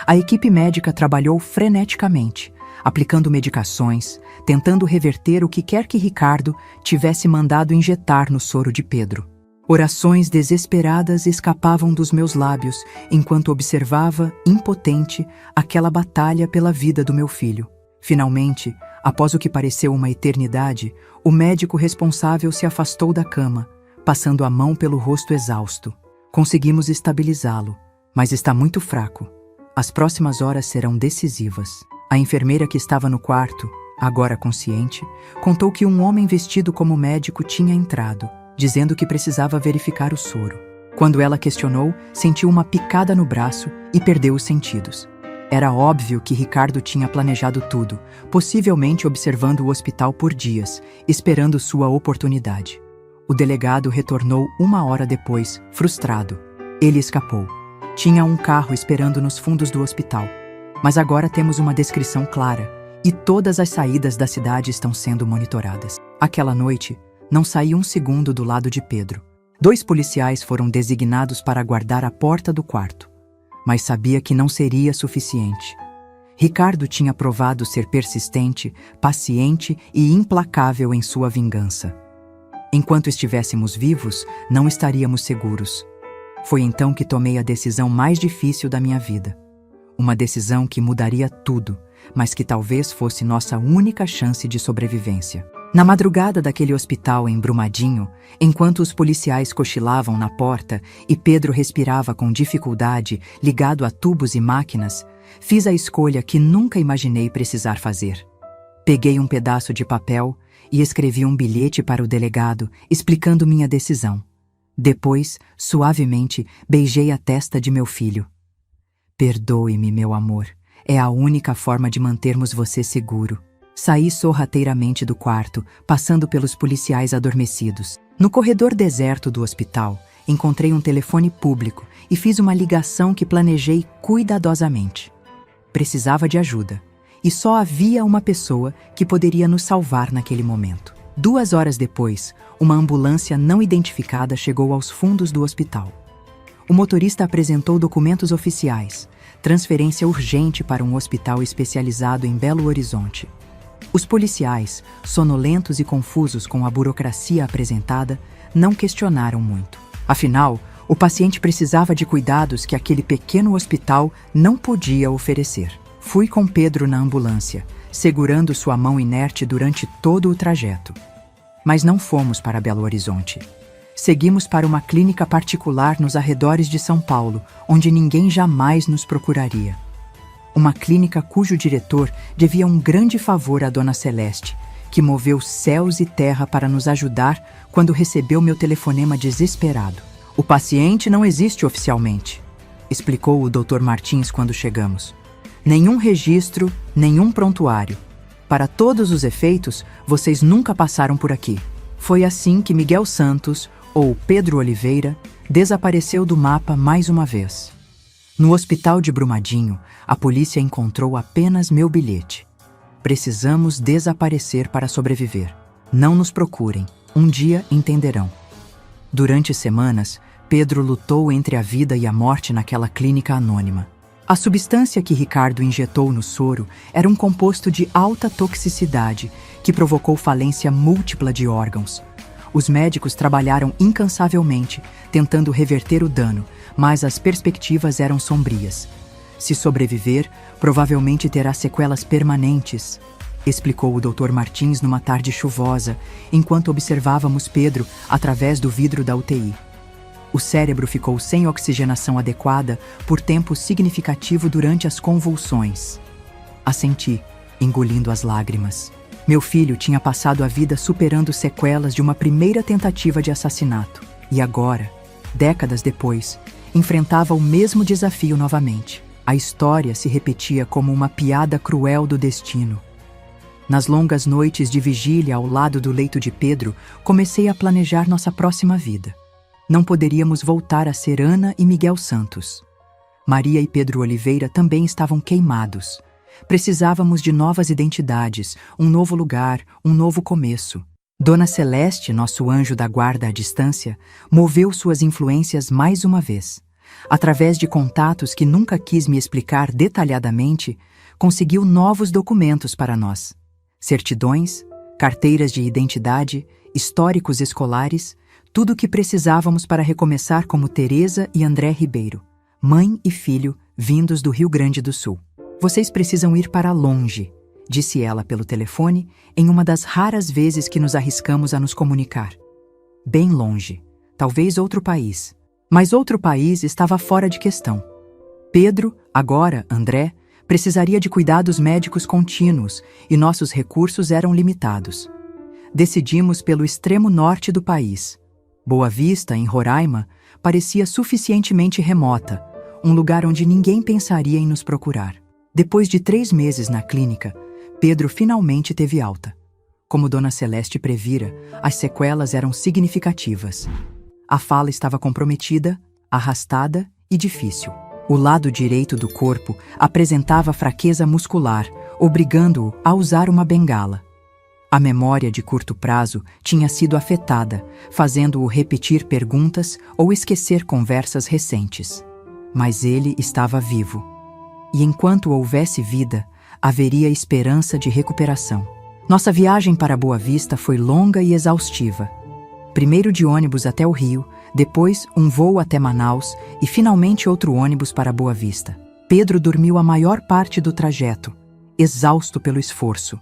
A equipe médica trabalhou freneticamente, aplicando medicações, tentando reverter o que quer que Ricardo tivesse mandado injetar no soro de Pedro. Orações desesperadas escapavam dos meus lábios enquanto observava, impotente, aquela batalha pela vida do meu filho. Finalmente, após o que pareceu uma eternidade, o médico responsável se afastou da cama, passando a mão pelo rosto exausto. Conseguimos estabilizá-lo, mas está muito fraco. As próximas horas serão decisivas. A enfermeira que estava no quarto, agora consciente, contou que um homem vestido como médico tinha entrado, dizendo que precisava verificar o soro. Quando ela questionou, sentiu uma picada no braço e perdeu os sentidos. Era óbvio que Ricardo tinha planejado tudo, possivelmente observando o hospital por dias, esperando sua oportunidade. O delegado retornou 1 hora depois, frustrado. Ele escapou. Tinha um carro esperando nos fundos do hospital. Mas agora temos uma descrição clara, e todas as saídas da cidade estão sendo monitoradas. Aquela noite, não saí um segundo do lado de Pedro. 2 policiais foram designados para guardar a porta do quarto. Mas sabia que não seria suficiente. Ricardo tinha provado ser persistente, paciente e implacável em sua vingança. Enquanto estivéssemos vivos, não estaríamos seguros. Foi então que tomei a decisão mais difícil da minha vida. Uma decisão que mudaria tudo, mas que talvez fosse nossa única chance de sobrevivência. Na madrugada daquele hospital em Brumadinho, enquanto os policiais cochilavam na porta e Pedro respirava com dificuldade, ligado a tubos e máquinas, fiz a escolha que nunca imaginei precisar fazer. Peguei um pedaço de papel e escrevi um bilhete para o delegado, explicando minha decisão. Depois, suavemente, beijei a testa de meu filho. "Perdoe-me, meu amor. É a única forma de mantermos você seguro." Saí sorrateiramente do quarto, passando pelos policiais adormecidos. No corredor deserto do hospital, encontrei um telefone público e fiz uma ligação que planejei cuidadosamente. Precisava de ajuda, e só havia uma pessoa que poderia nos salvar naquele momento. 2 horas depois, uma ambulância não identificada chegou aos fundos do hospital. O motorista apresentou documentos oficiais, transferência urgente para um hospital especializado em Belo Horizonte. Os policiais, sonolentos e confusos com a burocracia apresentada, não questionaram muito. Afinal, o paciente precisava de cuidados que aquele pequeno hospital não podia oferecer. Fui com Pedro na ambulância, segurando sua mão inerte durante todo o trajeto. Mas não fomos para Belo Horizonte. Seguimos para uma clínica particular nos arredores de São Paulo, onde ninguém jamais nos procuraria. Uma clínica cujo diretor devia um grande favor à Dona Celeste, que moveu céus e terra para nos ajudar quando recebeu meu telefonema desesperado. "O paciente não existe oficialmente", explicou o Dr. Martins quando chegamos. "Nenhum registro, nenhum prontuário. Para todos os efeitos, vocês nunca passaram por aqui." Foi assim que Miguel Santos, ou Pedro Oliveira, desapareceu do mapa mais uma vez. No hospital de Brumadinho, a polícia encontrou apenas meu bilhete. "Precisamos desaparecer para sobreviver. Não nos procurem. Um dia entenderão." Durante semanas, Pedro lutou entre a vida e a morte naquela clínica anônima. A substância que Ricardo injetou no soro era um composto de alta toxicidade que provocou falência múltipla de órgãos. Os médicos trabalharam incansavelmente, tentando reverter o dano, mas as perspectivas eram sombrias. Se sobreviver, provavelmente terá sequelas permanentes, explicou o Dr. Martins numa tarde chuvosa, enquanto observávamos Pedro através do vidro da UTI. O cérebro ficou sem oxigenação adequada por tempo significativo durante as convulsões. Assenti, engolindo as lágrimas. Meu filho tinha passado a vida superando sequelas de uma primeira tentativa de assassinato. E agora, décadas depois, enfrentava o mesmo desafio novamente. A história se repetia como uma piada cruel do destino. Nas longas noites de vigília ao lado do leito de Pedro, comecei a planejar nossa próxima vida. Não poderíamos voltar a ser Ana e Miguel Santos. Maria e Pedro Oliveira também estavam queimados. Precisávamos de novas identidades, um novo lugar, um novo começo. Dona Celeste, nosso anjo da guarda à distância, moveu suas influências mais uma vez. Através de contatos que nunca quis me explicar detalhadamente, conseguiu novos documentos para nós. Certidões, carteiras de identidade, históricos escolares, tudo o que precisávamos para recomeçar como Teresa e André Ribeiro, mãe e filho vindos do Rio Grande do Sul. Vocês precisam ir para longe, disse ela pelo telefone, em uma das raras vezes que nos arriscamos a nos comunicar. Bem longe, talvez outro país. Mas outro país estava fora de questão. Pedro, agora André, precisaria de cuidados médicos contínuos e nossos recursos eram limitados. Decidimos pelo extremo norte do país. Boa Vista, em Roraima, parecia suficientemente remota, um lugar onde ninguém pensaria em nos procurar. Depois de 3 meses na clínica, Pedro finalmente teve alta. Como Dona Celeste previra, as sequelas eram significativas. A fala estava comprometida, arrastada e difícil. O lado direito do corpo apresentava fraqueza muscular, obrigando-o a usar uma bengala. A memória de curto prazo tinha sido afetada, fazendo-o repetir perguntas ou esquecer conversas recentes. Mas ele estava vivo. E enquanto houvesse vida, haveria esperança de recuperação. Nossa viagem para Boa Vista foi longa e exaustiva. Primeiro de ônibus até o Rio, depois um voo até Manaus e finalmente outro ônibus para Boa Vista. Pedro dormiu a maior parte do trajeto, exausto pelo esforço,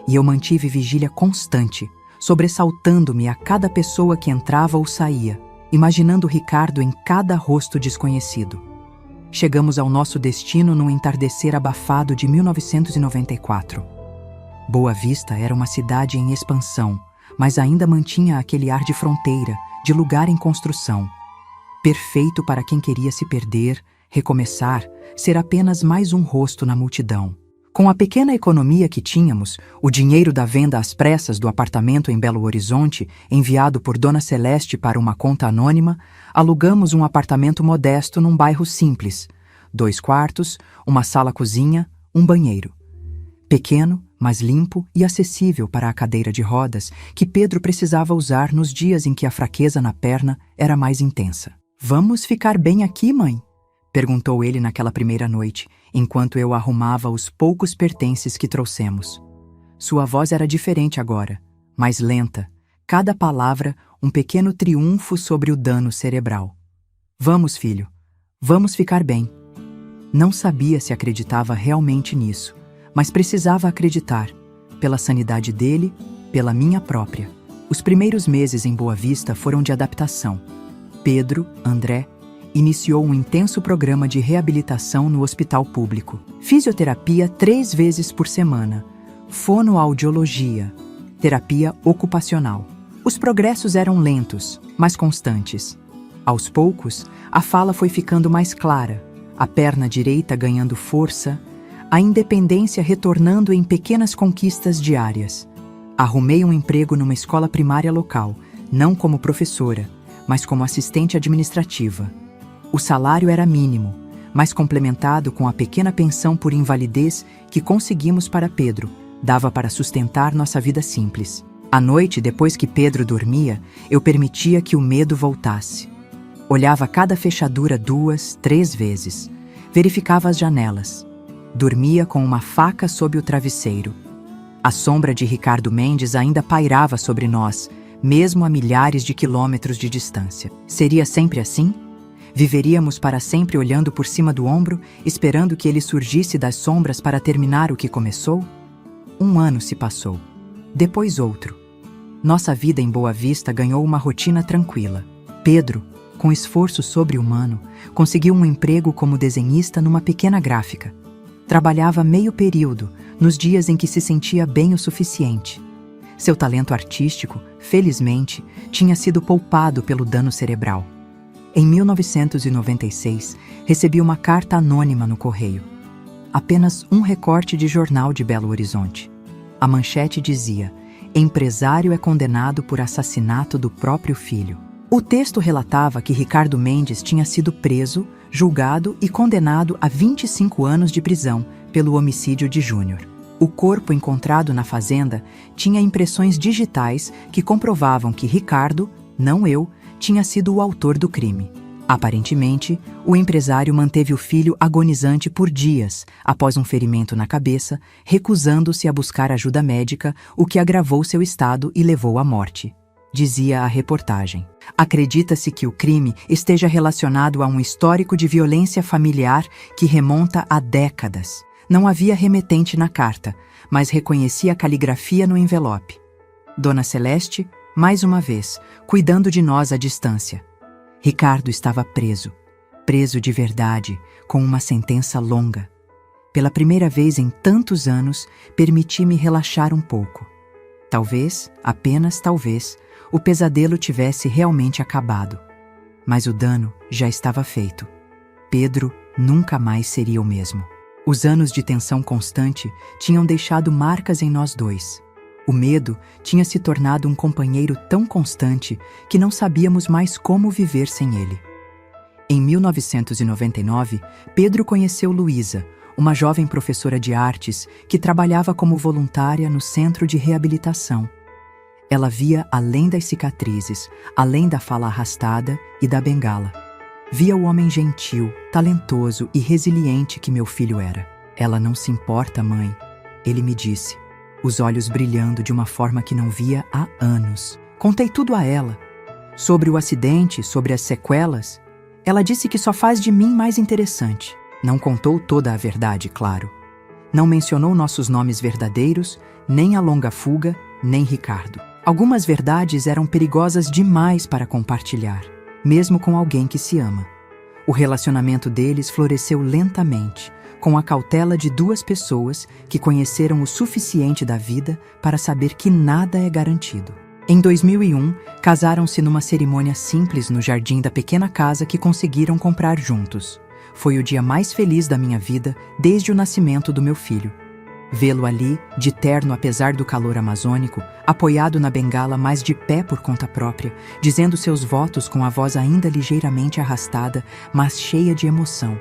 e eu mantive vigília constante, sobressaltando-me a cada pessoa que entrava ou saía, imaginando Ricardo em cada rosto desconhecido. Chegamos ao nosso destino num entardecer abafado de 1994. Boa Vista era uma cidade em expansão, mas ainda mantinha aquele ar de fronteira, de lugar em construção. Perfeito para quem queria se perder, recomeçar, ser apenas mais um rosto na multidão. Com a pequena economia que tínhamos, o dinheiro da venda às pressas do apartamento em Belo Horizonte, enviado por Dona Celeste para uma conta anônima, alugamos um apartamento modesto num bairro simples. 2 quartos, uma sala-cozinha, um banheiro. Pequeno, mas limpo e acessível para a cadeira de rodas que Pedro precisava usar nos dias em que a fraqueza na perna era mais intensa. "Vamos ficar bem aqui, mãe?" perguntou ele naquela primeira noite, enquanto eu arrumava os poucos pertences que trouxemos. Sua voz era diferente agora, mais lenta, cada palavra um pequeno triunfo sobre o dano cerebral. "Vamos, filho, vamos ficar bem." Não sabia se acreditava realmente nisso, mas precisava acreditar, pela sanidade dele, pela minha própria. Os primeiros meses em Boa Vista foram de adaptação. Pedro, André, iniciou um intenso programa de reabilitação no hospital público. Fisioterapia 3 vezes por semana, fonoaudiologia, terapia ocupacional. Os progressos eram lentos, mas constantes. Aos poucos, a fala foi ficando mais clara, a perna direita ganhando força, a independência retornando em pequenas conquistas diárias. Arrumei um emprego numa escola primária local, não como professora, mas como assistente administrativa. O salário era mínimo, mas complementado com a pequena pensão por invalidez que conseguimos para Pedro, dava para sustentar nossa vida simples. À noite, depois que Pedro dormia, eu permitia que o medo voltasse. Olhava cada fechadura 2, 3 vezes. Verificava as janelas. Dormia com uma faca sob o travesseiro. A sombra de Ricardo Mendes ainda pairava sobre nós, mesmo a milhares de quilômetros de distância. Seria sempre assim? Viveríamos para sempre olhando por cima do ombro, esperando que ele surgisse das sombras para terminar o que começou? Um ano se passou. Depois outro. Nossa vida em Boa Vista ganhou uma rotina tranquila. Pedro, com esforço sobre-humano, conseguiu um emprego como desenhista numa pequena gráfica. Trabalhava meio período, nos dias em que se sentia bem o suficiente. Seu talento artístico, felizmente, tinha sido poupado pelo dano cerebral. Em 1996, recebi uma carta anônima no correio. Apenas um recorte de jornal de Belo Horizonte. A manchete dizia: empresário é condenado por assassinato do próprio filho. O texto relatava que Ricardo Mendes tinha sido preso, julgado e condenado a 25 anos de prisão pelo homicídio de Júnior. O corpo encontrado na fazenda tinha impressões digitais que comprovavam que Ricardo, não eu, tinha sido o autor do crime. Aparentemente, o empresário manteve o filho agonizante por dias após um ferimento na cabeça, recusando-se a buscar ajuda médica, o que agravou seu estado e levou à morte. Dizia a reportagem. Acredita-se que o crime esteja relacionado a um histórico de violência familiar que remonta a décadas. Não havia remetente na carta, mas reconhecia a caligrafia no envelope. Dona Celeste, mais uma vez, cuidando de nós à distância. Ricardo estava preso. Preso de verdade, com uma sentença longa. Pela primeira vez em tantos anos, permiti-me relaxar um pouco. Talvez, apenas talvez, o pesadelo tivesse realmente acabado. Mas o dano já estava feito. Pedro nunca mais seria o mesmo. Os anos de tensão constante tinham deixado marcas em nós dois. O medo tinha se tornado um companheiro tão constante que não sabíamos mais como viver sem ele. Em 1999, Pedro conheceu Luísa, uma jovem professora de artes que trabalhava como voluntária no centro de reabilitação. Ela via além das cicatrizes, além da fala arrastada e da bengala. Via o homem gentil, talentoso e resiliente que meu filho era. Ela não se importa, mãe, ele me disse, os olhos brilhando de uma forma que não via há anos. Contei tudo a ela. Sobre o acidente, sobre as sequelas. Ela disse que só faz de mim mais interessante. Não contou toda a verdade, claro. Não mencionou nossos nomes verdadeiros, nem a longa fuga, nem Ricardo. Algumas verdades eram perigosas demais para compartilhar, mesmo com alguém que se ama. O relacionamento deles floresceu lentamente, com a cautela de duas pessoas que conheceram o suficiente da vida para saber que nada é garantido. Em 2001, casaram-se numa cerimônia simples no jardim da pequena casa que conseguiram comprar juntos. Foi o dia mais feliz da minha vida desde o nascimento do meu filho. Vê-lo ali, de terno apesar do calor amazônico, apoiado na bengala mas de pé por conta própria, dizendo seus votos com a voz ainda ligeiramente arrastada, mas cheia de emoção.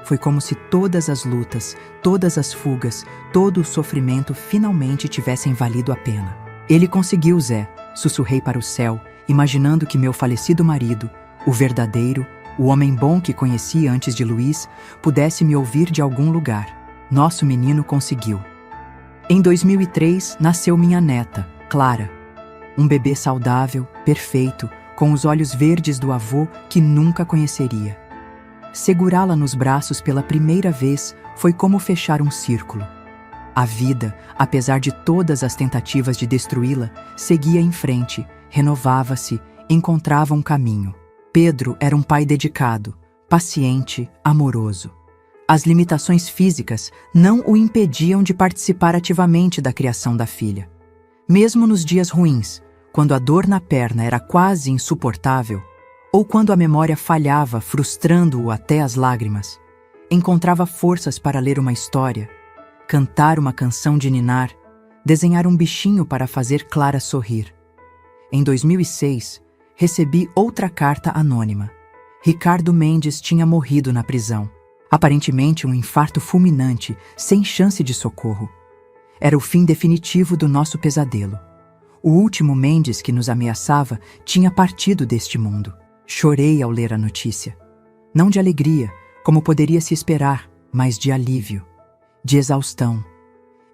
Foi como se todas as lutas, todas as fugas, todo o sofrimento finalmente tivessem valido a pena. Ele conseguiu, Zé, sussurrei para o céu, imaginando que meu falecido marido, o verdadeiro, o homem bom que conheci antes de Luiz, pudesse me ouvir de algum lugar. Nosso menino conseguiu. Em 2003, nasceu minha neta, Clara. Um bebê saudável, perfeito, com os olhos verdes do avô que nunca conheceria. Segurá-la nos braços pela primeira vez foi como fechar um círculo. A vida, apesar de todas as tentativas de destruí-la, seguia em frente, renovava-se, encontrava um caminho. Pedro era um pai dedicado, paciente, amoroso. As limitações físicas não o impediam de participar ativamente da criação da filha. Mesmo nos dias ruins, quando a dor na perna era quase insuportável, ou quando a memória falhava, frustrando-o até as lágrimas, encontrava forças para ler uma história, cantar uma canção de ninar, desenhar um bichinho para fazer Clara sorrir. Em 2006, recebi outra carta anônima. Ricardo Mendes tinha morrido na prisão. Aparentemente um infarto fulminante, sem chance de socorro. Era o fim definitivo do nosso pesadelo. O último Mendes que nos ameaçava tinha partido deste mundo. Chorei ao ler a notícia. Não de alegria, como poderia se esperar, mas de alívio, de exaustão,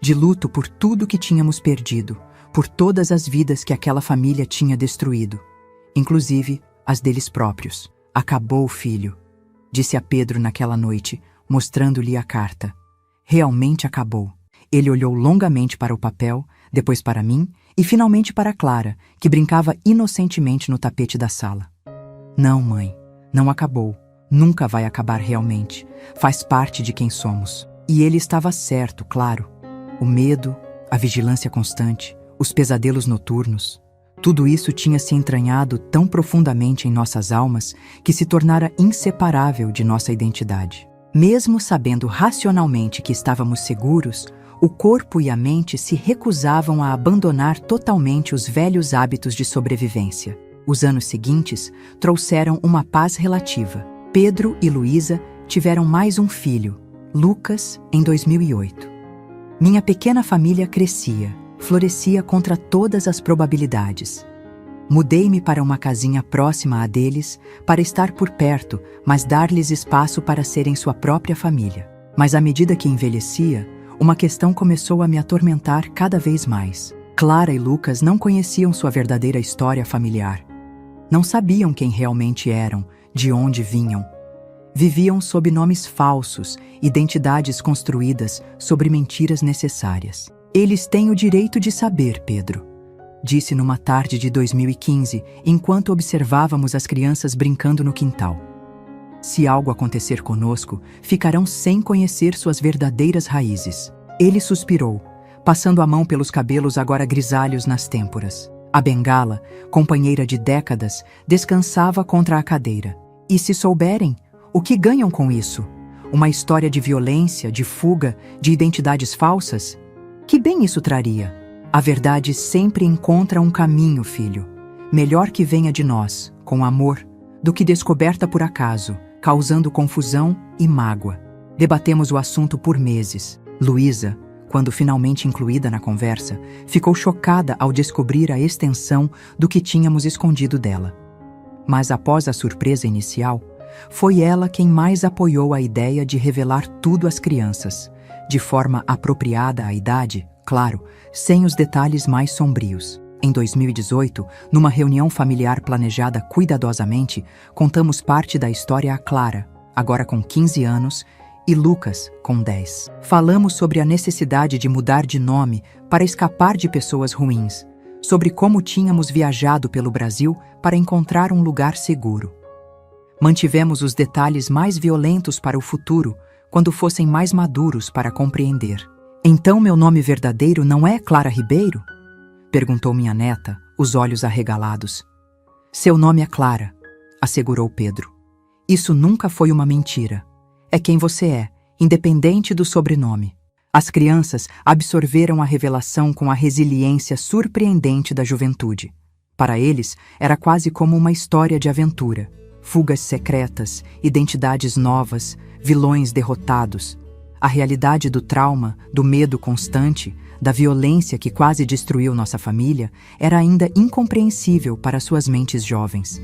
de luto por tudo que tínhamos perdido, por todas as vidas que aquela família tinha destruído, inclusive as deles próprios. Acabou, filho, disse a Pedro naquela noite, mostrando-lhe a carta. Realmente acabou. Ele olhou longamente para o papel, depois para mim e finalmente para Clara, que brincava inocentemente no tapete da sala. Não, mãe, não acabou. Nunca vai acabar realmente. Faz parte de quem somos. E ele estava certo, claro. O medo, a vigilância constante, os pesadelos noturnos, tudo isso tinha se entranhado tão profundamente em nossas almas que se tornara inseparável de nossa identidade. Mesmo sabendo racionalmente que estávamos seguros, o corpo e a mente se recusavam a abandonar totalmente os velhos hábitos de sobrevivência. Os anos seguintes trouxeram uma paz relativa. Pedro e Luísa tiveram mais um filho, Lucas, em 2008. Minha pequena família crescia, florescia contra todas as probabilidades. Mudei-me para uma casinha próxima à deles, para estar por perto, mas dar-lhes espaço para serem sua própria família. Mas à medida que envelhecia, uma questão começou a me atormentar cada vez mais. Clara e Lucas não conheciam sua verdadeira história familiar. Não sabiam quem realmente eram, de onde vinham. Viviam sob nomes falsos, identidades construídas sobre mentiras necessárias. Eles têm o direito de saber, Pedro, disse numa tarde de 2015, enquanto observávamos as crianças brincando no quintal. Se algo acontecer conosco, ficarão sem conhecer suas verdadeiras raízes. Ele suspirou, passando a mão pelos cabelos agora grisalhos nas têmporas. A bengala, companheira de décadas, descansava contra a cadeira. E se souberem, o que ganham com isso? Uma história de violência, de fuga, de identidades falsas? Que bem isso traria? A verdade sempre encontra um caminho, filho. Melhor que venha de nós, com amor, do que descoberta por acaso, causando confusão e mágoa. Debatemos o assunto por meses. Luísa, quando finalmente incluída na conversa, ficou chocada ao descobrir a extensão do que tínhamos escondido dela. Mas após a surpresa inicial, foi ela quem mais apoiou a ideia de revelar tudo às crianças, de forma apropriada à idade, claro, sem os detalhes mais sombrios. Em 2018, numa reunião familiar planejada cuidadosamente, contamos parte da história a Clara, agora com 15 anos, e Lucas, com 10. Falamos sobre a necessidade de mudar de nome para escapar de pessoas ruins, sobre como tínhamos viajado pelo Brasil para encontrar um lugar seguro. Mantivemos os detalhes mais violentos para o futuro, quando fossem mais maduros para compreender. Então meu nome verdadeiro não é Clara Ribeiro? Perguntou minha neta, os olhos arregalados. Seu nome é Clara, assegurou Pedro. Isso nunca foi uma mentira. É quem você é, independente do sobrenome. As crianças absorveram a revelação com a resiliência surpreendente da juventude. Para eles, era quase como uma história de aventura. Fugas secretas, identidades novas, vilões derrotados. A realidade do trauma, do medo constante, da violência que quase destruiu nossa família, era ainda incompreensível para suas mentes jovens.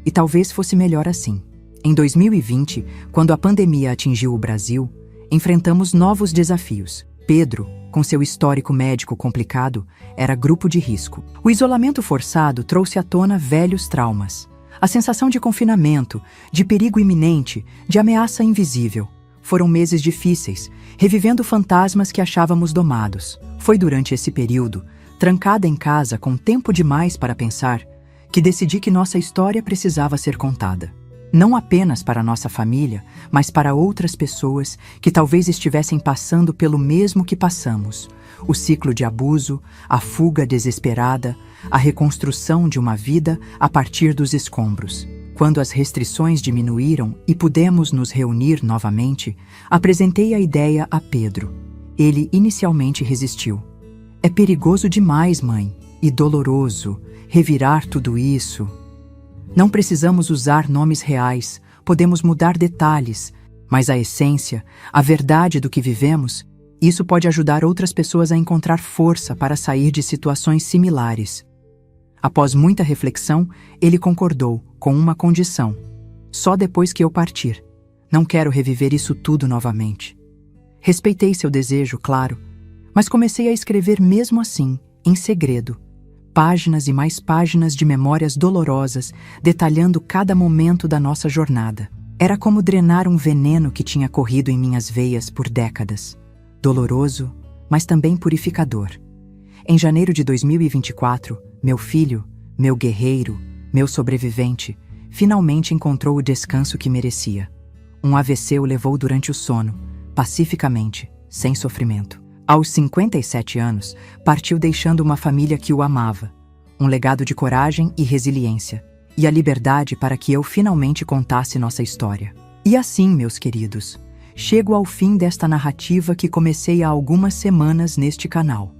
E talvez fosse melhor assim. Em 2020, quando a pandemia atingiu o Brasil, enfrentamos novos desafios. Pedro, com seu histórico médico complicado, era grupo de risco. O isolamento forçado trouxe à tona velhos traumas. A sensação de confinamento, de perigo iminente, de ameaça invisível. Foram meses difíceis, revivendo fantasmas que achávamos domados. Foi durante esse período, trancada em casa com tempo demais para pensar, que decidi que nossa história precisava ser contada. Não apenas para nossa família, mas para outras pessoas que talvez estivessem passando pelo mesmo que passamos. O ciclo de abuso, a fuga desesperada, a reconstrução de uma vida a partir dos escombros. Quando as restrições diminuíram e pudemos nos reunir novamente, apresentei a ideia a Pedro. Ele inicialmente resistiu. É perigoso demais, mãe, e doloroso, revirar tudo isso. Não precisamos usar nomes reais, podemos mudar detalhes, mas a essência, a verdade do que vivemos, isso pode ajudar outras pessoas a encontrar força para sair de situações similares. Após muita reflexão, ele concordou, com uma condição. Só depois que eu partir. Não quero reviver isso tudo novamente. Respeitei seu desejo, claro, mas comecei a escrever mesmo assim, em segredo. Páginas e mais páginas de memórias dolorosas, detalhando cada momento da nossa jornada. Era como drenar um veneno que tinha corrido em minhas veias por décadas. Doloroso, mas também purificador. Em janeiro de 2024, meu filho, meu guerreiro, meu sobrevivente, finalmente encontrou o descanso que merecia. Um AVC o levou durante o sono, pacificamente, sem sofrimento. Aos 57 anos, partiu deixando uma família que o amava, um legado de coragem e resiliência, e a liberdade para que eu finalmente contasse nossa história. E assim, meus queridos, chego ao fim desta narrativa que comecei há algumas semanas neste canal.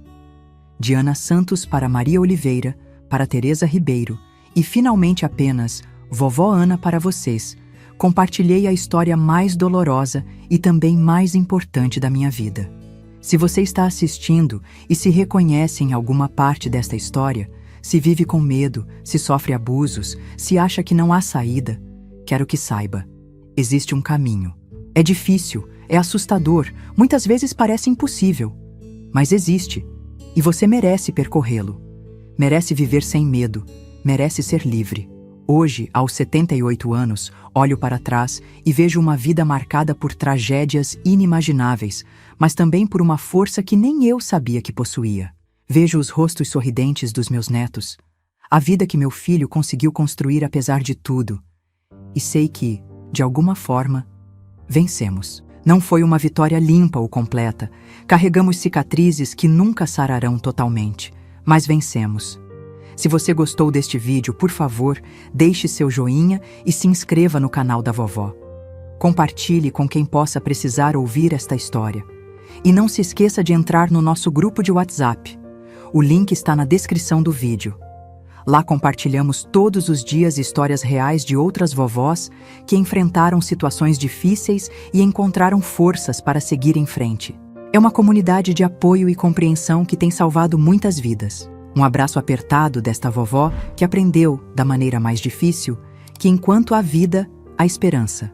De Ana Santos para Maria Oliveira, para Teresa Ribeiro e finalmente apenas Vovó Ana para vocês, compartilhei a história mais dolorosa e também mais importante da minha vida. Se você está assistindo e se reconhece em alguma parte desta história, se vive com medo, se sofre abusos, se acha que não há saída, quero que saiba, existe um caminho. É difícil, é assustador, muitas vezes parece impossível, mas existe, e você merece percorrê-lo. Merece viver sem medo, merece ser livre. Hoje, aos 78 anos, olho para trás e vejo uma vida marcada por tragédias inimagináveis, mas também por uma força que nem eu sabia que possuía. Vejo os rostos sorridentes dos meus netos, a vida que meu filho conseguiu construir apesar de tudo. E sei que, de alguma forma, vencemos. Não foi uma vitória limpa ou completa. Carregamos cicatrizes que nunca sararão totalmente, mas vencemos. Se você gostou deste vídeo, por favor, deixe seu joinha e se inscreva no canal da vovó. Compartilhe com quem possa precisar ouvir esta história. E não se esqueça de entrar no nosso grupo de WhatsApp. O link está na descrição do vídeo. Lá compartilhamos todos os dias histórias reais de outras vovós que enfrentaram situações difíceis e encontraram forças para seguir em frente. É uma comunidade de apoio e compreensão que tem salvado muitas vidas. Um abraço apertado desta vovó que aprendeu, da maneira mais difícil, que enquanto há vida, há esperança.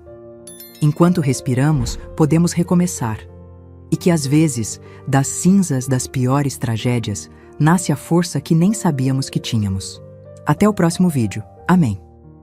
Enquanto respiramos, podemos recomeçar. E que às vezes, das cinzas das piores tragédias, nasce a força que nem sabíamos que tínhamos. Até o próximo vídeo. Amém.